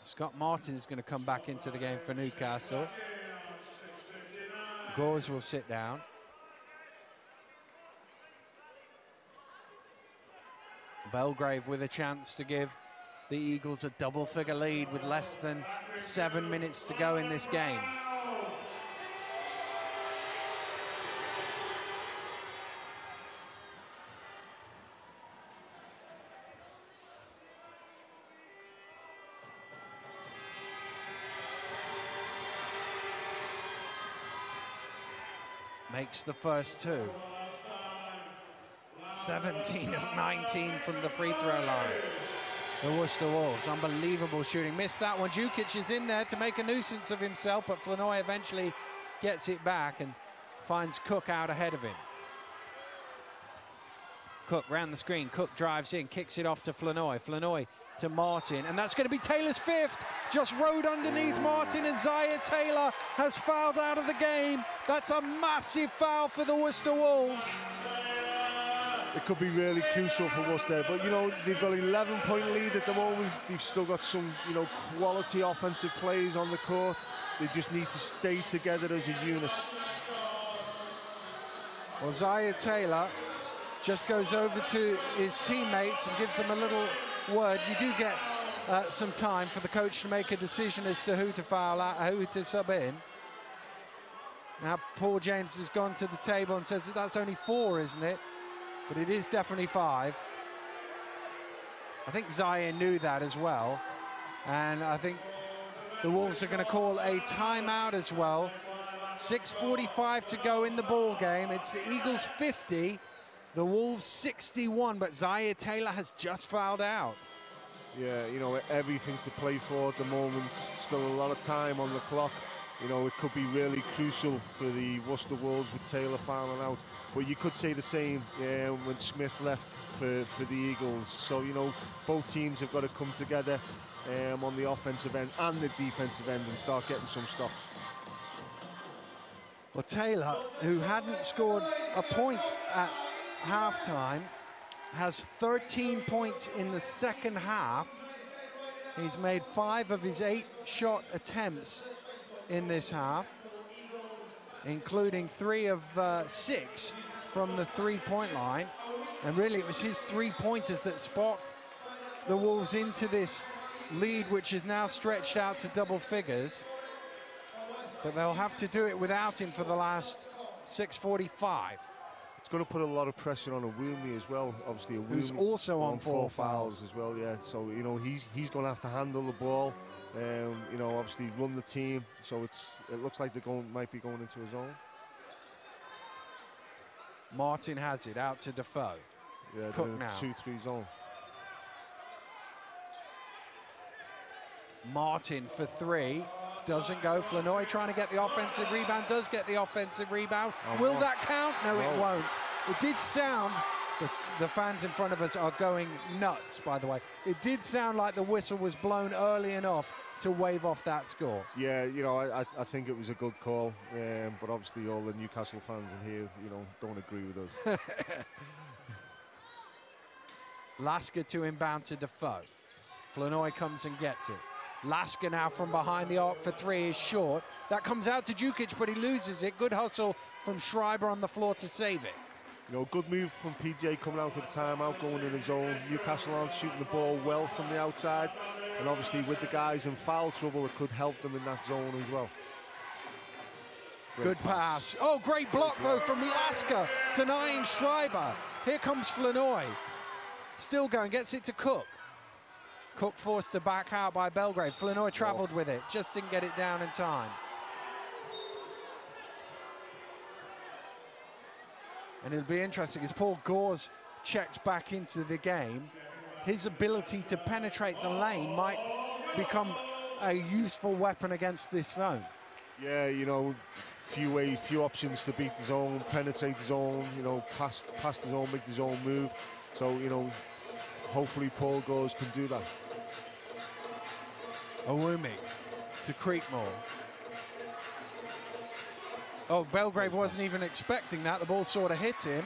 Scott Martin is going to come back into the game for Newcastle. Gores will sit down. Belgrave with a chance to give the Eagles a double-figure lead with less than 7 minutes to go in this game. Makes the first two. 17 of 19 from the free throw line. The Worcester Wolves, unbelievable shooting. Missed that one. Djukic is in there to make a nuisance of himself, but Flanoy eventually gets it back and finds Cook out ahead of him. Cook round the screen. Cook drives in, kicks it off to Flanoy. Flanoy to Martin, and that's going to be Taylor's fifth. Just rode underneath Martin, and Zaire Taylor has fouled out of the game. That's a massive foul for the Worcester Wolves. It could be really crucial for Worcester, but you know, they've got an 11-point lead at the moment. They've still got some, you know, quality offensive plays on the court. They just need to stay together as a unit. Well, Zaire Taylor just goes over to his teammates and gives them a little word. You do get some time for the coach to make a decision as to who to foul out, who to sub in. Now Paul James has gone to the table and says that that's only 4, isn't it? But it is definitely 5. I think Zaire knew that as well. And I think the Wolves are going to call a timeout as well. 6:45 to go in the ball game. It's the Eagles 50, the Wolves 61, but Zaire Taylor has just fouled out. Yeah, you know, everything to play for at the moment. Still a lot of time on the clock. You know, it could be really crucial for the Worcester Wolves with Taylor fouling out. But you could say the same when Smith left for the Eagles. So, you know, both teams have got to come together on the offensive end and the defensive end and start getting some stops. Well, Taylor, who hadn't scored a point at halftime, has 13 points in the second half. He's made 5 of his 8 shot attempts in this half, including 3 of 6 from the three-point line. And really, it was his three-pointers that sparked the Wolves into this lead, which is now stretched out to double figures. But they'll have to do it without him for the last 6:45. It's going to put a lot of pressure on Awumi as well. Obviously, Awumi who's also on 4 fouls as well. Yeah, so you know he's going to have to handle the ball. You know, obviously run the team. So it looks like might be going into a zone. Martin has it out to Defoe. Yeah, Cook now. 2-3 zone. Martin for 3. Doesn't go. Flanoy trying to get the offensive rebound. Does get the offensive rebound. Will that count? No, it won't. It did sound, the fans in front of us are going nuts, by the way. It did sound like the whistle was blown early enough to wave off that score. Yeah, you know, I think it was a good call, but obviously all the Newcastle fans in here, you know, don't agree with us. Lasker to inbound to Defoe. Flanoy comes and gets it. Lasker now from behind the arc for 3 is short. That comes out to Djukic, but he loses it. Good hustle from Schreiber on the floor to save it. You know, good move from PJ coming out of the timeout, going in his zone. Newcastle aren't shooting the ball well from the outside. And obviously with the guys in foul trouble, it could help them in that zone as well. Good pass. Oh, great block though from Lasker, denying Schreiber. Here comes Flanoy. Still going, gets it to Cook. Cook forced to back out by Belgrave. Flanoy travelled with it, just didn't get it down in time. And it'll be interesting as Paul Gores checks back into the game. His ability to penetrate the lane might become a useful weapon against this zone. Yeah, you know, few options to beat the zone, penetrate the zone, you know, pass the zone, make the zone move. So, you know, hopefully Paul Gores can do that. Awumi to Creekmore. Oh, Belgrave wasn't even expecting that. The ball sort of hit him.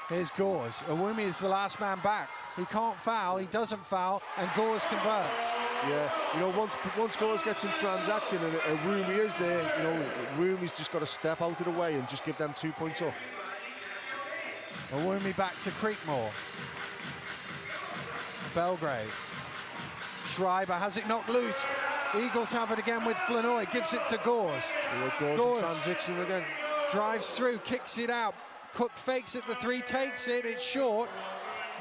Here's Gores. Awumi is the last man back. He can't foul, he doesn't foul, and Gores converts. Yeah, you know, once Gores gets in transaction and Roomy is there, you know, Roomy's just got to step out of the way and just give them 2 points up. Roomy back to Creekmore. Belgrave. Schreiber has it knocked loose. The Eagles have it again with Flanoy, gives it to Gores. Gores in transition again. Drives through, kicks it out. Cook fakes it, the three takes it, it's short.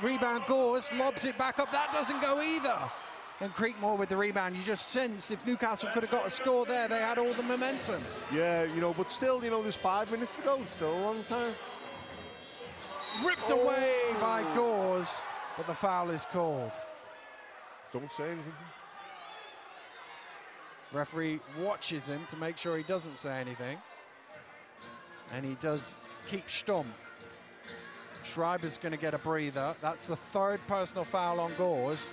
Rebound Gores, lobs it back up, that doesn't go either. And Creekmore with the rebound. You just sense if Newcastle could have got a score there, they had all the momentum. Yeah, you know, but still, you know, there's 5 minutes to go, still a long time. Ripped away by Gores, but the foul is called. Don't say anything. Referee watches him to make sure he doesn't say anything. And he does keep stum. Schreiber's going to get a breather. That's the third personal foul on Gores.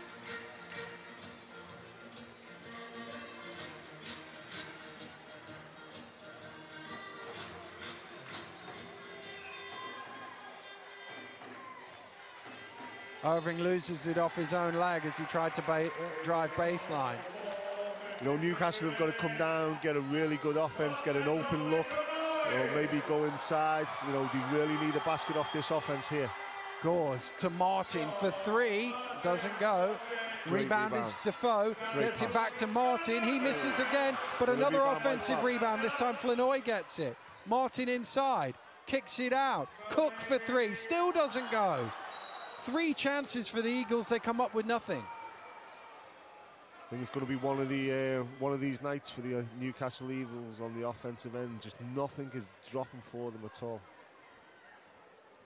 Irving loses it off his own leg as he tried to drive baseline. You know, Newcastle have got to come down, get a really good offense, get an open look, or maybe go inside. You know, they really need a basket off this offense here. Gores to Martin for three, doesn't go. Rebound is Defoe, gets it back to Martin, he misses again, but another offensive rebound, this time Flanoy gets it. Martin inside, kicks it out, Cook for three, still doesn't go. 3 chances for the Eagles, they come up with nothing. I think it's going to be one of these nights for the Newcastle Eagles on the offensive end. Just nothing is dropping for them at all.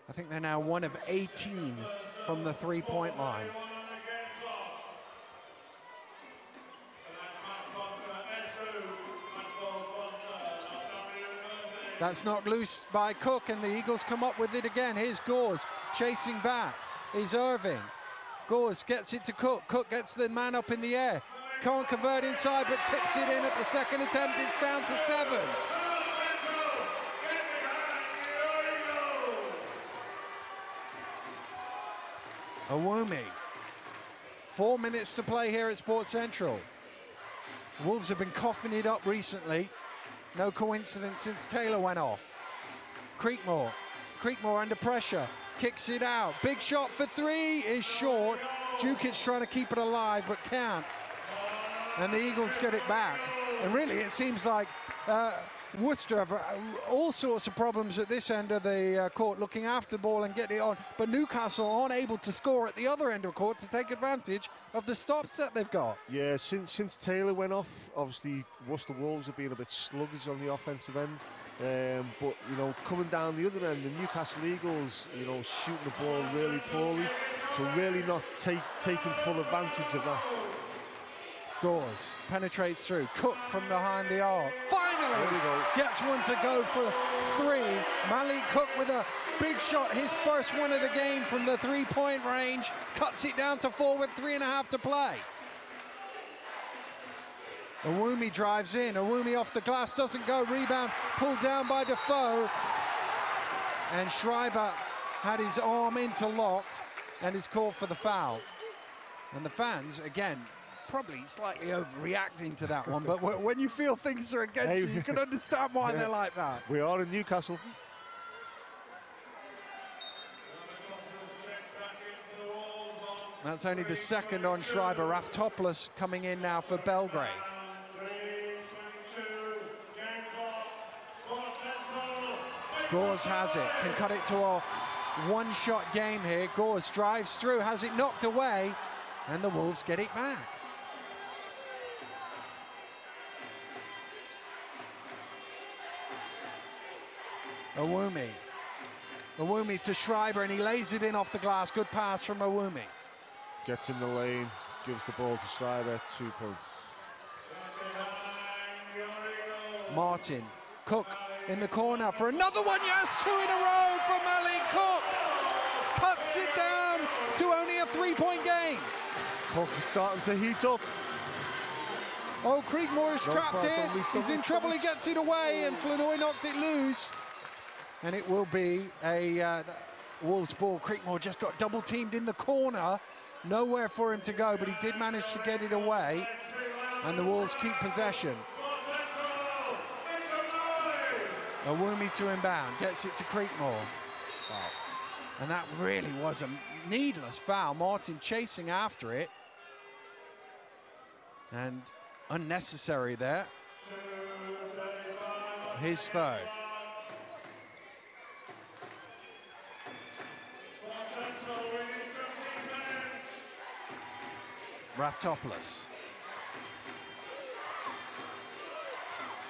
I think they're now 1 of 18 from the three-point line. That's knocked loose by Cook, and the Eagles come up with it again. Here's Gores chasing back. Is Irving. Gores gets it to Cook. Cook gets the man up in the air. Can't convert inside, but tips it in at the second attempt. It's down to 7. Owumi. 4 minutes to play here at Sports Central. Wolves have been coughing it up recently. No coincidence since Taylor went off. Creekmore. Creekmore under pressure. Kicks it out. Big shot for three is short. Jukic trying to keep it alive, but can't. And the Eagles get it back. And really, it seems like Worcester have all sorts of problems at this end of the court, looking after the ball and getting it on. But Newcastle aren't able to score at the other end of the court to take advantage of the stops that they've got. Yeah, since Taylor went off, obviously Worcester Wolves have been a bit sluggish on the offensive end. But, you know, coming down the other end, the Newcastle Eagles, you know, shooting the ball really poorly. So really not taking full advantage of that. Gores penetrates through. Cook from behind the arc. Finally gets one to go for three. Malik Cook with a big shot, his first one of the game from the three-point range. Cuts it down to 4 with 3.5 to play. Owumi drives in. Owumi off the glass, doesn't go. Rebound pulled down by Defoe. And Schreiber had his arm interlocked and is called for the foul. And the fans, again, probably slightly overreacting to that one, but when you feel things are against you, you can understand why they're like that. We are in Newcastle. That's only the second on Schreiber. Raftopoulos coming in now for Belgrave. Gores has it, can cut it to a one-shot game here. Gores drives through, has it knocked away, and the Wolves get it back. Owumi to Schreiber, and he lays it in off the glass. Good pass from Owumi. Gets in the lane, gives the ball to Schreiber, 2 points. Martin, Cook in the corner for another one. Yes, 2 in a row from Malik Cook. Cuts it down to only a 3-point game. Cook is starting to heat up. Oh, Creekmore is trapped here. He's in trouble, he gets it away, and Flanoy knocked it loose. And it will be a Wolves ball. Creekmore just got double teamed in the corner. Nowhere for him to go, but he did manage to get it away. And the Wolves keep possession. Awumi to inbound, gets it to Creekmore. Wow. And that really was a needless foul. Martin chasing after it. And unnecessary there. His third. Raftopoulos.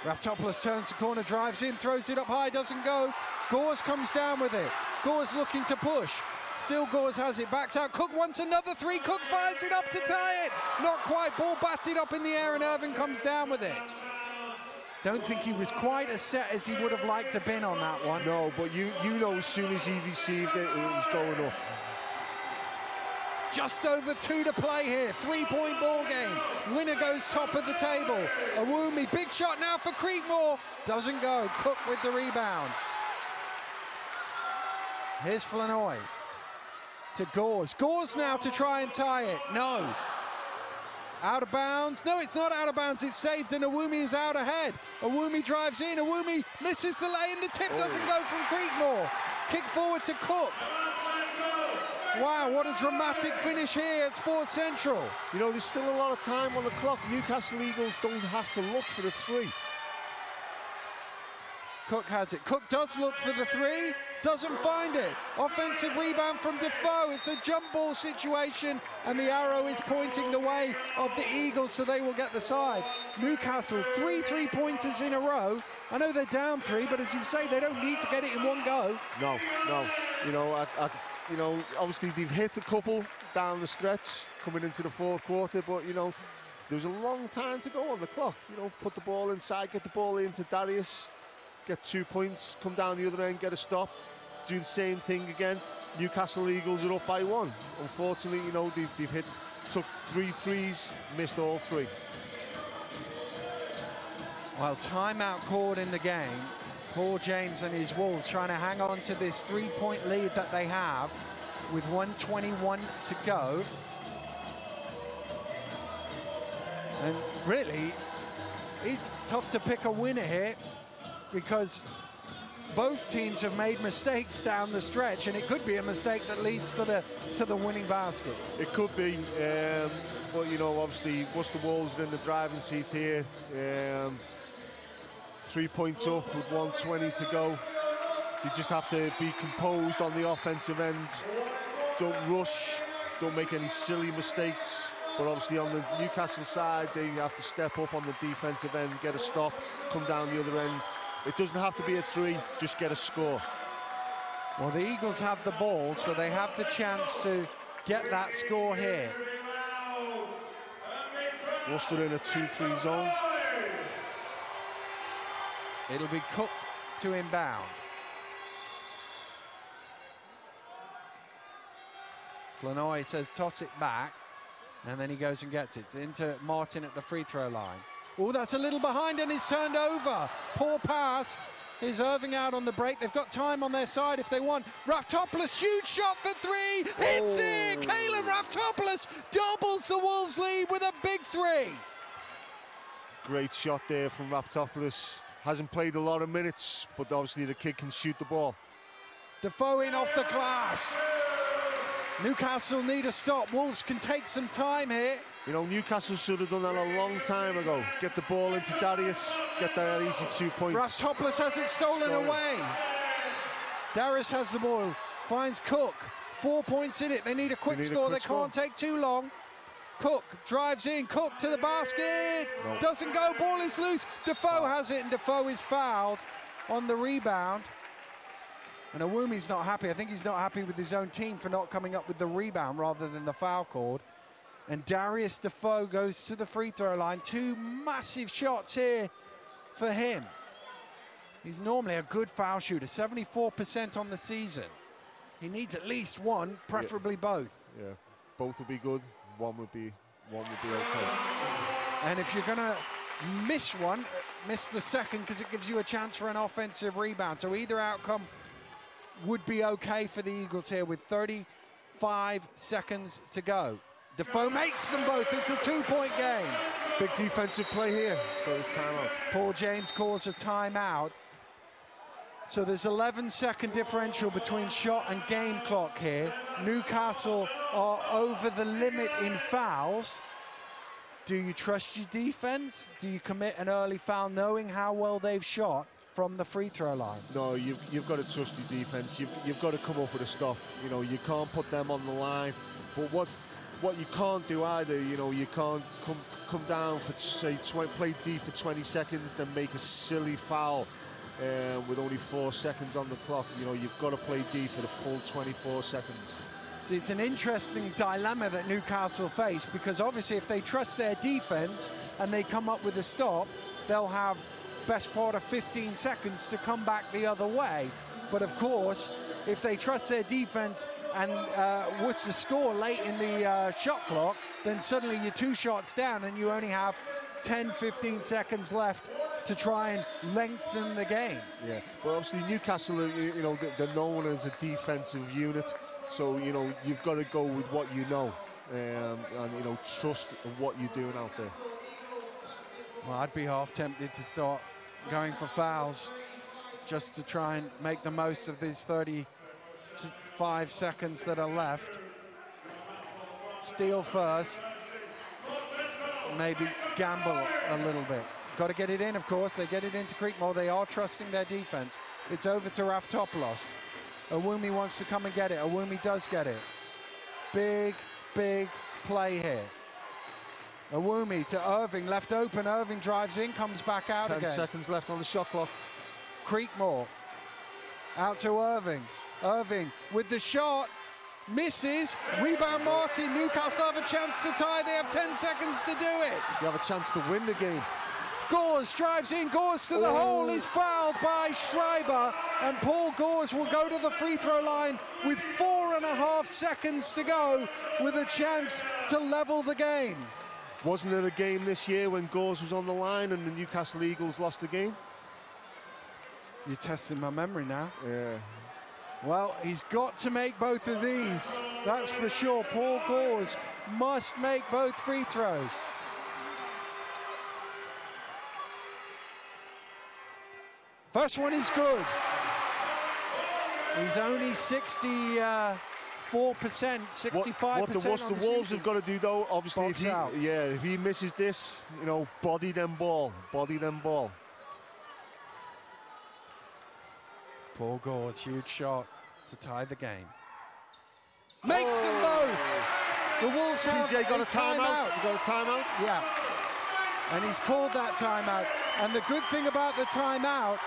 Raftopoulos turns the corner, drives in, throws it up high, doesn't go. Gores comes down with it. Gores looking to push. Still Gores has it, backs out. Cook wants another three. Cook fires it up to tie it. Not quite. Ball batted up in the air and Irvin comes down with it. Don't think he was quite as set as he would have liked to been on that one. No, but you know as soon as he received it, it was going up. Just over 2 to play here. 3-point ball game. Winner goes top of the table. Awumi, big shot now for Creekmore. Doesn't go. Cook with the rebound. Here's Flanoy to Gores. Gores now to try and tie it. No. Out of bounds. No, it's not out of bounds. It's saved and Awumi is out ahead. Awumi drives in. Awumi misses the lay and the tip doesn't go from Creekmore. Kick forward to Cook. Wow, what a dramatic finish here at Sports Central. You know, there's still a lot of time on the clock. Newcastle Eagles don't have to look for the three. Cook has it. Cook does look for the three, doesn't find it. Offensive rebound from Defoe. It's a jump ball situation, and the arrow is pointing the way of the Eagles, so they will get the side. Newcastle, 3 3-pointers in a row. I know they're down 3, but as you say, they don't need to get it in one go. No. You know, you know, obviously they've hit a couple down the stretch coming into the fourth quarter, but, you know, there's a long time to go on the clock. You know, put the ball inside, get the ball into Darius, get 2 points, come down the other end, get a stop, do the same thing again. Newcastle Eagles are up by 1. Unfortunately, you know, they've took 3 threes, missed all 3. Well, timeout called in the game. Paul James and his Wolves trying to hang on to this 3-point lead that they have with 1:21 to go. And really, it's tough to pick a winner here because both teams have made mistakes down the stretch, and it could be a mistake that leads to the winning basket. It could be, but you know, obviously, Worcester Wolves are in the driving seat here. 3 points up with 1:20 to go. You just have to be composed on the offensive end. Don't rush, don't make any silly mistakes. But obviously on the Newcastle side, they have to step up on the defensive end, get a stop, come down the other end. It doesn't have to be a 3, just get a score. Well, the Eagles have the ball, so they have the chance to get that score here. Worcester in a 2-3 zone. It'll be Cook to inbound. Flanoy says toss it back, and then he goes and gets it into Martin at the free throw line. Oh, that's a little behind and it's turned over. Poor pass. Here's Irving out on the break. They've got time on their side if they want. Raftopoulos, huge shot for 3. Hits it! Kalen Raftopoulos doubles the Wolves lead with a big 3. Great shot there from Raftopoulos. Hasn't played a lot of minutes, but obviously the kid can shoot the ball. Defoe in off the glass. Newcastle need a stop. Wolves can take some time here. You know, Newcastle should have done that a long time ago. Get the ball into Darius, get that easy 2 points. Raftopoulos has it stolen away. Darius has the ball, finds Cook. 4 points in it. They need a quick score. They can't take too long. Cook drives in, Cook to the basket. No. Doesn't go, ball is loose. Defoe has it, and Defoe is fouled on the rebound. And Awumi's not happy. I think he's not happy with his own team for not coming up with the rebound rather than the foul called. And Darius Defoe goes to the free throw line. 2 massive shots here for him. He's normally a good foul shooter, 74% on the season. He needs at least 1, preferably both. Yeah, both would be good. One would be okay. And if you're gonna miss one, miss the second, because it gives you a chance for an offensive rebound. So either outcome would be okay for the Eagles here with 35 seconds to go. Defoe makes them both. It's a 2-point game. Big defensive play here. It's got a timeout. Paul James calls a timeout. So there's 11-second differential between shot and game clock here. Newcastle are over the limit in fouls. Do you trust your defense? Do you commit an early foul knowing how well they've shot from the free throw line? No, you've got to trust your defense. You've got to come up with a stop. You know, you can't put them on the line. But what you can't do either, you know, you can't come down for, say, play D for 20 seconds, then make a silly foul with only 4 seconds on the clock. You know, you've got to play D for the full 24 seconds. See, it's an interesting dilemma that Newcastle face, because obviously if they trust their defense and they come up with a stop, they'll have best part of 15 seconds to come back the other way. But of course, if they trust their defense and Worcester score late in the shot clock, then suddenly you're 2 shots down and you only have 10-15 seconds left to try and lengthen the game. Yeah, well, obviously Newcastle, you know, they're known as a defensive unit, so you know you've got to go with what you know, and you know, trust what you're doing out there. Well, I'd be half tempted to start going for fouls just to try and make the most of these 35 seconds that are left. Steal first. Maybe gamble a little bit. Got to get it in, of course. They get it into Creekmore. They are trusting their defense. It's over to Raftopoulos. Owumi wants to come and get it. Owumi does get it. Big, big play here. Owumi to Irving, left open. Irving drives in, comes back out again. 10 seconds left on the shot clock. Creekmore out to Irving. Irving with the shot. Misses, rebound Martin. Newcastle have a chance to tie. They have 10 seconds to do it. You have a chance to win the game. Gores drives in, Gores to the hole, is fouled by Schreiber, and Paul Gores will go to the free throw line with 4.5 seconds to go, with a chance to level the game. Wasn't it a game this year when Gores was on the line and the Newcastle Eagles lost the game? You're testing my memory now. Yeah. Well, he's got to make both of these, that's for sure. Paul Gores must make both free throws. First one is good. He's only 64%, 65%. What the Worcester Wolves have got to do, though, obviously, if he misses this, you know, body them ball. Paul Gores, huge shot to tie the game. Makes them both. The Wolves have PJ got a timeout. You got a timeout? Yeah. And he's called that timeout. And the good thing about the timeout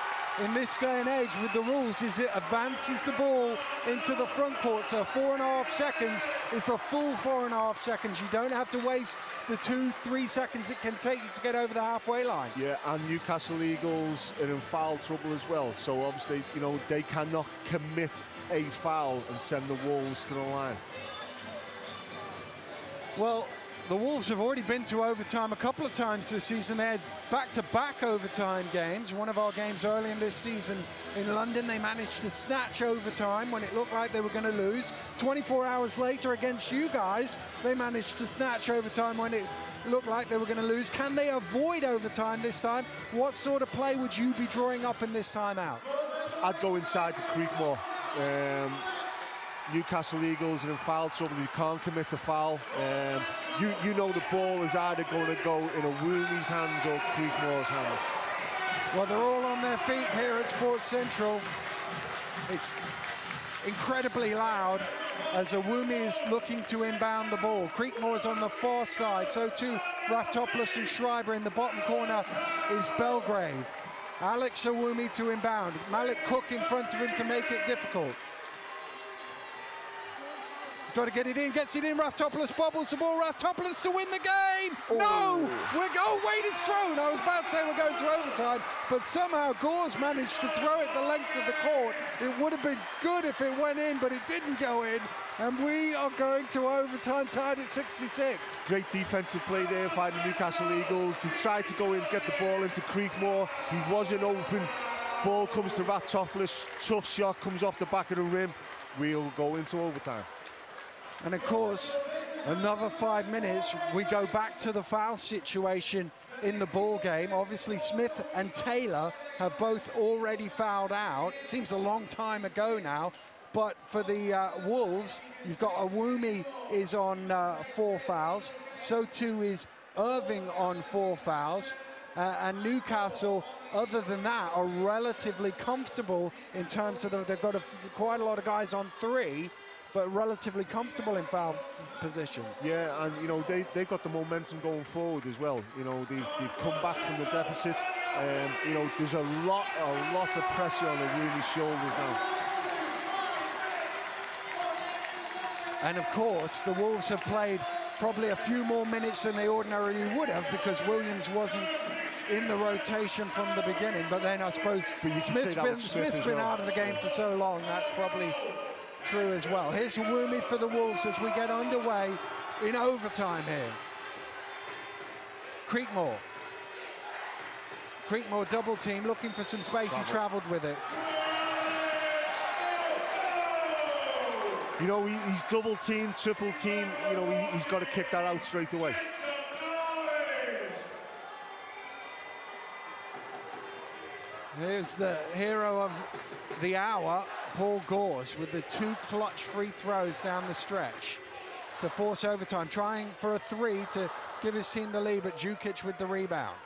in this day and age with the rules is it advances the ball into the front court. So 4.5 seconds, it's a full 4.5 seconds. You don't have to waste the 2-3 seconds it can take you to get over the halfway line. Yeah, and Newcastle Eagles are in foul trouble as well. So obviously, you know, they cannot commit a foul and send the Wolves to the line. Well, the Wolves have already been to overtime a couple of times this season. They had back-to-back overtime games. One of our games early in this season in London, they managed to snatch overtime when it looked like they were going to lose. 24 hours later against you guys, they managed to snatch overtime when it looked like they were going to lose. Can they avoid overtime this time? What sort of play would you be drawing up in this timeout? I'd go inside to Creekmore. Newcastle Eagles are in foul trouble. You can't commit a foul. You know the ball is either going to go in Owumi's hands or Creekmore's hands. Well, they're all on their feet here at Sports Central. It's incredibly loud as Owumi is looking to inbound the ball. Creekmore's on the far side, so too Raftopoulos and Schreiber. In the bottom corner is Belgrave. Alex Owumi to inbound. Malik Cook in front of him to make it difficult. Got to get it in, gets it in. Raftopoulos bobbles the ball. Raftopoulos to win the game. Oh. No, wait, it's thrown. I was about to say we're going to overtime, but somehow Gores managed to throw it the length of the court. It would have been good if it went in, but it didn't go in. And we are going to overtime, tied at 66. Great defensive play there by the Newcastle Eagles. They tried to go in, get the ball into Creekmore. He wasn't open. ball comes to Raftopoulos, tough shot comes off the back of the rim, we'll go into overtime. And of course, another 5 minutes, we go back to the foul situation in the ball game. Obviously, Smith and Taylor have both already fouled out. Seems a long time ago now, but for the Wolves, you've got Awumi is on 4 fouls. So too is Irving on 4 fouls. And Newcastle, other than that, are relatively comfortable in terms of they've got quite a lot of guys on 3, but relatively comfortable in foul position. Yeah, and you know they've got the momentum going forward as well. You know they've come back from the deficit. You know there's a lot of pressure on Awumi's shoulders now. And of course, the Wolves have played probably a few more minutes than they ordinarily would have because Williams wasn't in the rotation from the beginning. But then I suppose Smith's been out of the game for so long, that's probably true as well. Here's Awumi for the Wolves as we get underway in overtime here. Creekmore double team, looking for some space. He travelled with it. You know, he's double team, triple team. You know, he's got to kick that out straight away. Here's the hero of the hour, Paul Gores, with the 2 clutch free throws down the stretch to force overtime, trying for a 3 to give his team the lead, but Djukic with the rebound.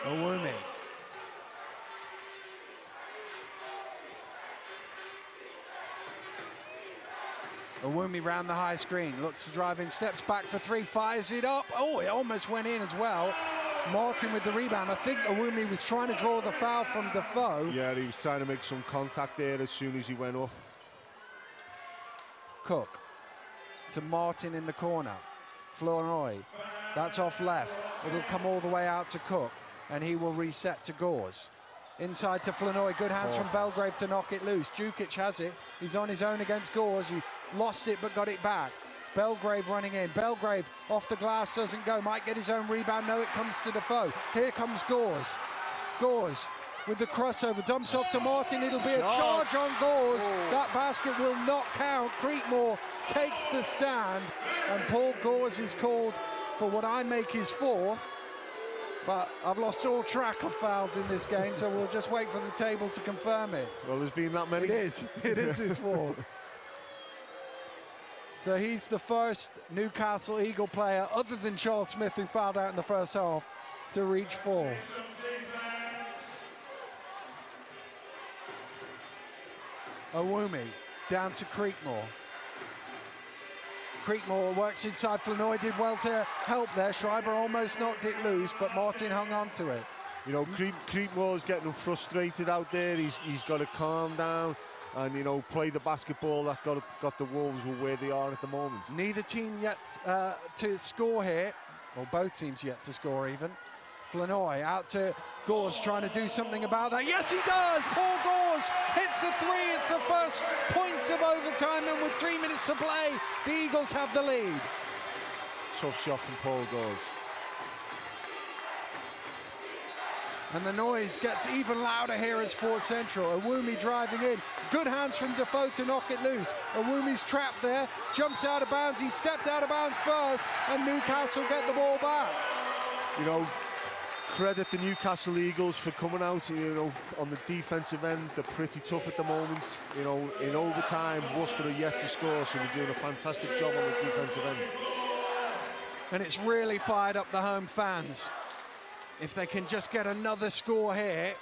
Awumi. Awumi round the high screen, looks to drive in, steps back for 3, fires it up. Oh, it almost went in as well. Martin with the rebound. I think Awumi was trying to draw the foul from Defoe. Yeah, he was trying to make some contact there as soon as he went up. Cook to Martin in the corner. Flournoy, that's off left. It'll come all the way out to Cook, and he will reset to Gores. Inside to Flournoy, good hands from Belgrave to knock it loose. Djukic has it, he's on his own against Gores. He lost it but got it back. Belgrave running in. Belgrave off the glass, doesn't go. Might get his own rebound. No, it comes to Defoe. Here comes Gores. Gores with the crossover. Dumps off to Martin. It'll be a charge on Gores. That basket will not count. Creekmore takes the stand. And Paul Gores is called for what I make his 4th. But I've lost all track of fouls in this game, so we'll just wait for the table to confirm it. Well, there's been that many. It is. It is his 4th. So he's the first Newcastle Eagle player, other than Charles Smith, who fouled out in the first half, to reach 4. Awumi down to Creekmore. Creekmore works inside. Flournoy did well to help there. Schreiber almost knocked it loose, but Martin hung on to it. You know, Creekmore's getting him frustrated out there. He's got to calm down and, you know, play the basketball that got the Wolves where they are at the moment. Neither team yet to score here, or both teams yet to score even. Flournoy out to Gores, trying to do something about that. Yes, he does! Paul Gores hits the 3. It's the first points of overtime, and with 3 minutes to play, the Eagles have the lead. Tough shot from Paul Gores. And the noise gets even louder here at Sports Central. Awumi driving in. Good hands from Defoe to knock it loose. Awumi's trapped there, jumps out of bounds. He stepped out of bounds first, and Newcastle get the ball back. You know, credit the Newcastle Eagles for coming out, you know, on the defensive end. They're pretty tough at the moment. You know, in overtime, Worcester are yet to score, so they're doing a fantastic job on the defensive end. And it's really fired up the home fans. If they can just get another score here,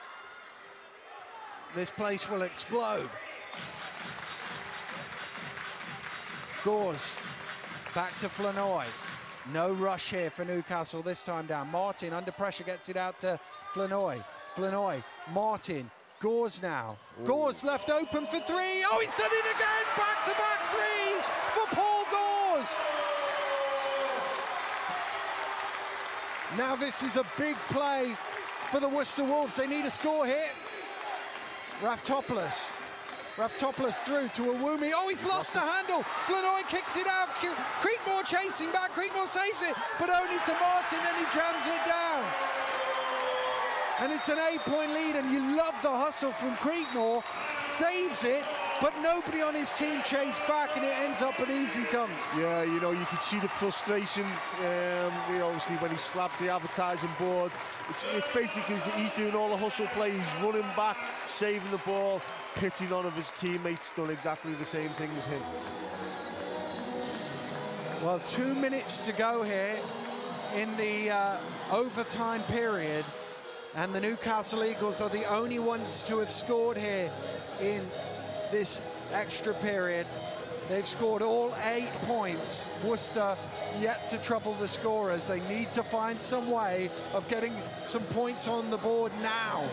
this place will explode. Gores back to Flournoy. No rush here for Newcastle this time down. Martin under pressure gets it out to Flournoy. Flournoy, Martin, Gores now. Ooh. Gores left open for 3. Oh, he's done it again! Back-to-back threes for Paul Gores. Now this is a big play for the Worcester Wolves. They need a score here. Raftopoulos Raftopoulos through to Awumi. Oh, he's lost the handle. Flanoy kicks it out. Creekmore chasing back. Creekmore saves it, but only to Martin, and he jams it down. And it's an 8-point lead, and you love the hustle from Creekmore. Saves it, but nobody on his team chased back, and it ends up an easy dunk. Yeah, you know, you can see the frustration, obviously, when he slapped the advertising board. It's basically, he's doing all the hustle play. He's running back, saving the ball, pitching on of his teammates, done exactly the same thing as him. Well, 2 minutes to go here in the overtime period, and the Newcastle Eagles are the only ones to have scored here in this extra period. They've scored all 8 points. Worcester yet to trouble the scorers. They need to find some way of getting some points on the board now.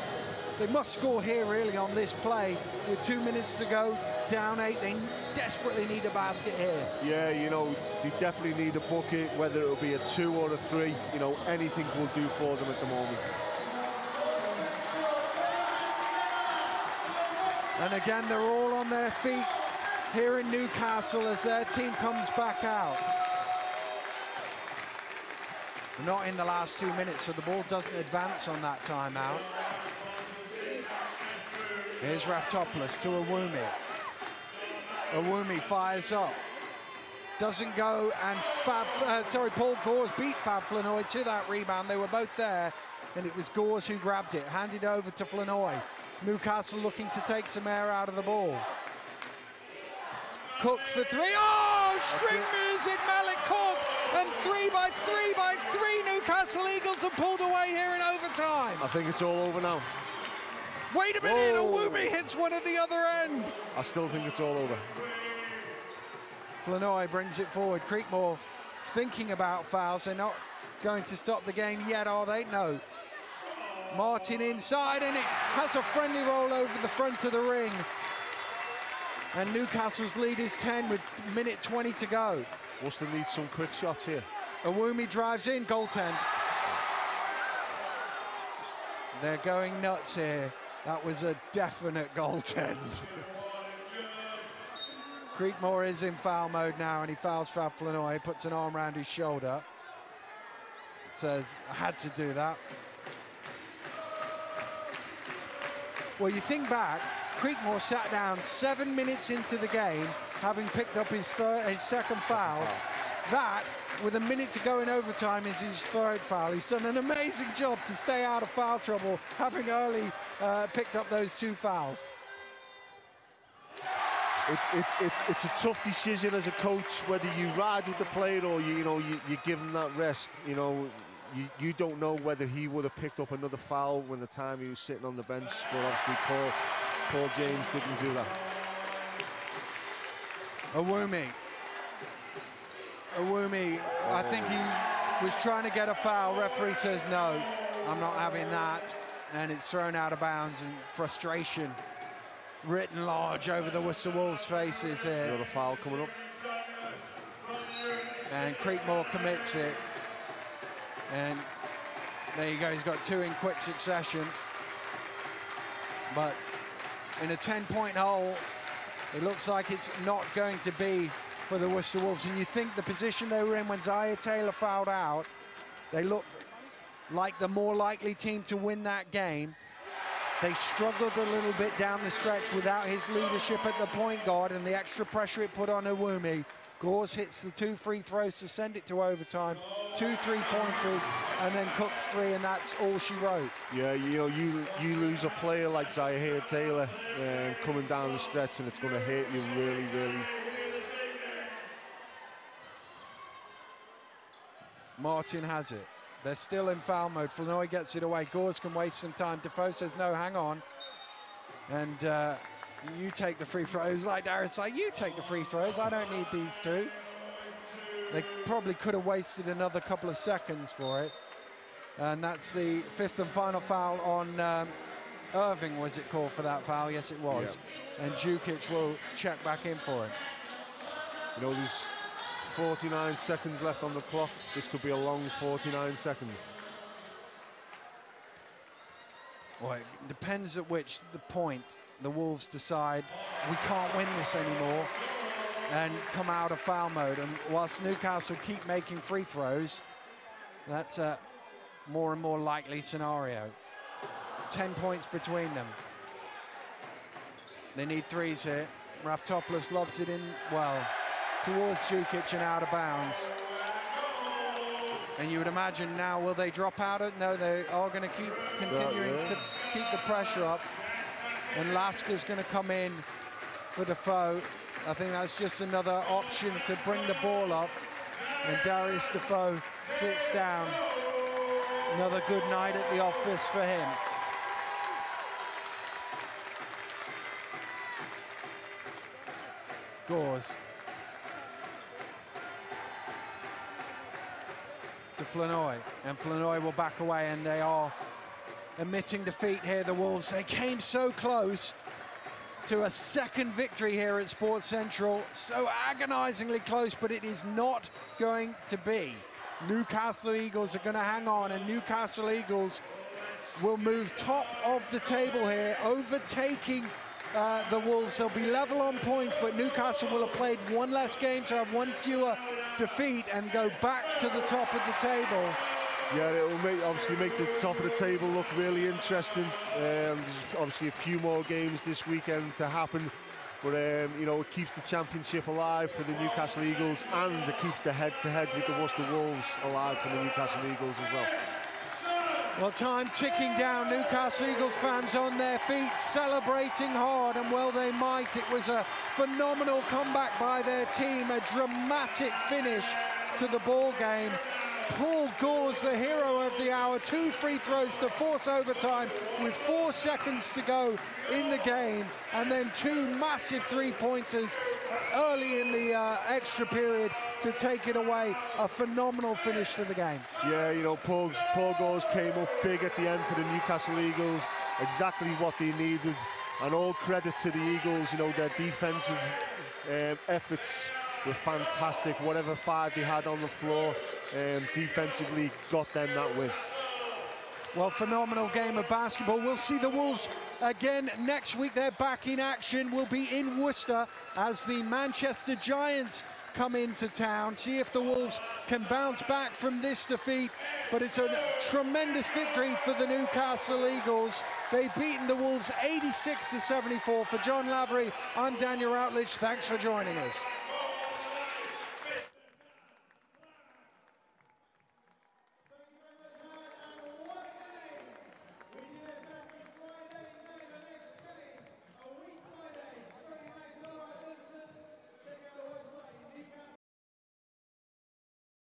They must score here really on this play. With 2 minutes to go, down 8, they desperately need a basket here. Yeah, you know, they definitely need a bucket, whether it'll be a 2 or a 3. You know, anything will do for them at the moment. And again, they're all on their feet here in Newcastle as their team comes back out. Not in the last 2 minutes, so the ball doesn't advance on that timeout. Here's Raftopoulos to Awumi. Awumi fires up. Doesn't go, and Paul Gores beat Fab Flanoy to that rebound. They were both there, and it was Gores who grabbed it, handed over to Flanoy. Newcastle looking to take some air out of the ball. Cook for 3. Oh, string music, Malik Cook, and 3 by 3 Newcastle Eagles are pulled away here in overtime. I think it's all over now. Wait a minute, Awumi hits one at the other end. I still think it's all over. Flanoy brings it forward. Creekmore is thinking about fouls. They're not going to stop the game yet, are they? No. Martin inside, and it has a friendly roll over the front of the ring. And Newcastle's lead is 10 with minute 20 to go. Worcester needs some quick shots here. Awumi drives in, goaltend. They're going nuts here. That was a definite goaltend. Creekmore is in foul mode now, and he fouls Fab Flanoy. He puts an arm around his shoulder. Says, I had to do that. Well, you think back, Creekmore sat down 7 minutes into the game, having picked up his second foul. That, with a minute to go in overtime, is his third foul. He's done an amazing job to stay out of foul trouble, having early picked up those 2 fouls. It's a tough decision as a coach, whether you ride with the player or you give him that rest. You know, you don't know whether he would have picked up another foul when the time he was sitting on the bench, but obviously Paul James didn't do that. Awumi, I think he was trying to get a foul. Referee says no, I'm not having that, and it's thrown out of bounds, and frustration written large over the Worcester Wolves' faces here. Another foul coming up. And Creekmore commits it. And there you go, he's got 2 in quick succession. But in a 10-point hole, it looks like it's not going to be for the Worcester Wolves. And you think the position they were in when Zaire Taylor fouled out, they looked like the more likely team to win that game. They struggled a little bit down the stretch without his leadership at the point guard and the extra pressure it put on Awumi. Gores hits the 2 free throws to send it to overtime, 2 3-pointers, and then Cook's 3, and that's all she wrote. Yeah, you know, you lose a player like Zaire Taylor coming down the stretch, and it's going to hurt you really, really. Martin has it. They're still in foul mode. Flanoy gets it away. Gores can waste some time. Defoe says, no, hang on. And you take the free throws. Like Darius, like, you take the free throws. I don't need these 2. They probably could have wasted another couple of seconds for it. And that's the 5th and final foul on Irving, was it called for that foul? Yes, it was. Yeah. And Jukic will check back in for it. You know, there's 49 seconds left on the clock. This could be a long 49 seconds. Well, it depends at which the point the Wolves decide we can't win this anymore and come out of foul mode. And whilst Newcastle keep making free throws, that's a more and more likely scenario. 10 points between them. They need threes here. Raftopoulos lobs it in, well, towards Djukic and out of bounds. And you would imagine now, will they drop out of? No, they are going to keep continuing to keep the pressure up. And Laska's going to come in for Defoe. I think that's just another option to bring the ball up. And Darius Defoe sits down. Another good night at the office for him. Gores. To Flanoy, and Flanoy will back away, and they are admitting defeat here, the Wolves. They came so close to a second victory here at Sports Central, so agonizingly close, but it is not going to be. Newcastle Eagles are going to hang on, and Newcastle Eagles will move top of the table here, overtaking the Wolves. They'll be level on points, but Newcastle will have played one less game, so have one fewer defeat and go back to the top of the table. Yeah, it will obviously make the top of the table look really interesting. There's obviously a few more games this weekend to happen, but you know, it keeps the championship alive for the Newcastle Eagles, and it keeps the head-to-head with the Worcester Wolves alive for the Newcastle Eagles as well. Well, time ticking down. Newcastle Eagles fans on their feet, celebrating hard, and well they might. It was a phenomenal comeback by their team, a dramatic finish to the ball game. Paul Gores, the hero of the hour, 2 free throws to force overtime with 4 seconds to go in the game, and then 2 massive three-pointers early in the extra period to take it away. A phenomenal finish to the game. Yeah, you know, Paul Gores came up big at the end for the Newcastle Eagles, exactly what they needed, and all credit to the Eagles. You know, their defensive efforts were fantastic. Whatever 5 they had on the floor, defensively got them that win. Well, phenomenal game of basketball. We'll see the Wolves again next week. They're back in action. We'll be in Worcester as the Manchester Giants come into town. See if the Wolves can bounce back from this defeat. But it's a tremendous victory for the Newcastle Eagles. They've beaten the Wolves 86-74. For John Lavery, I'm Daniel Routledge. Thanks for joining us.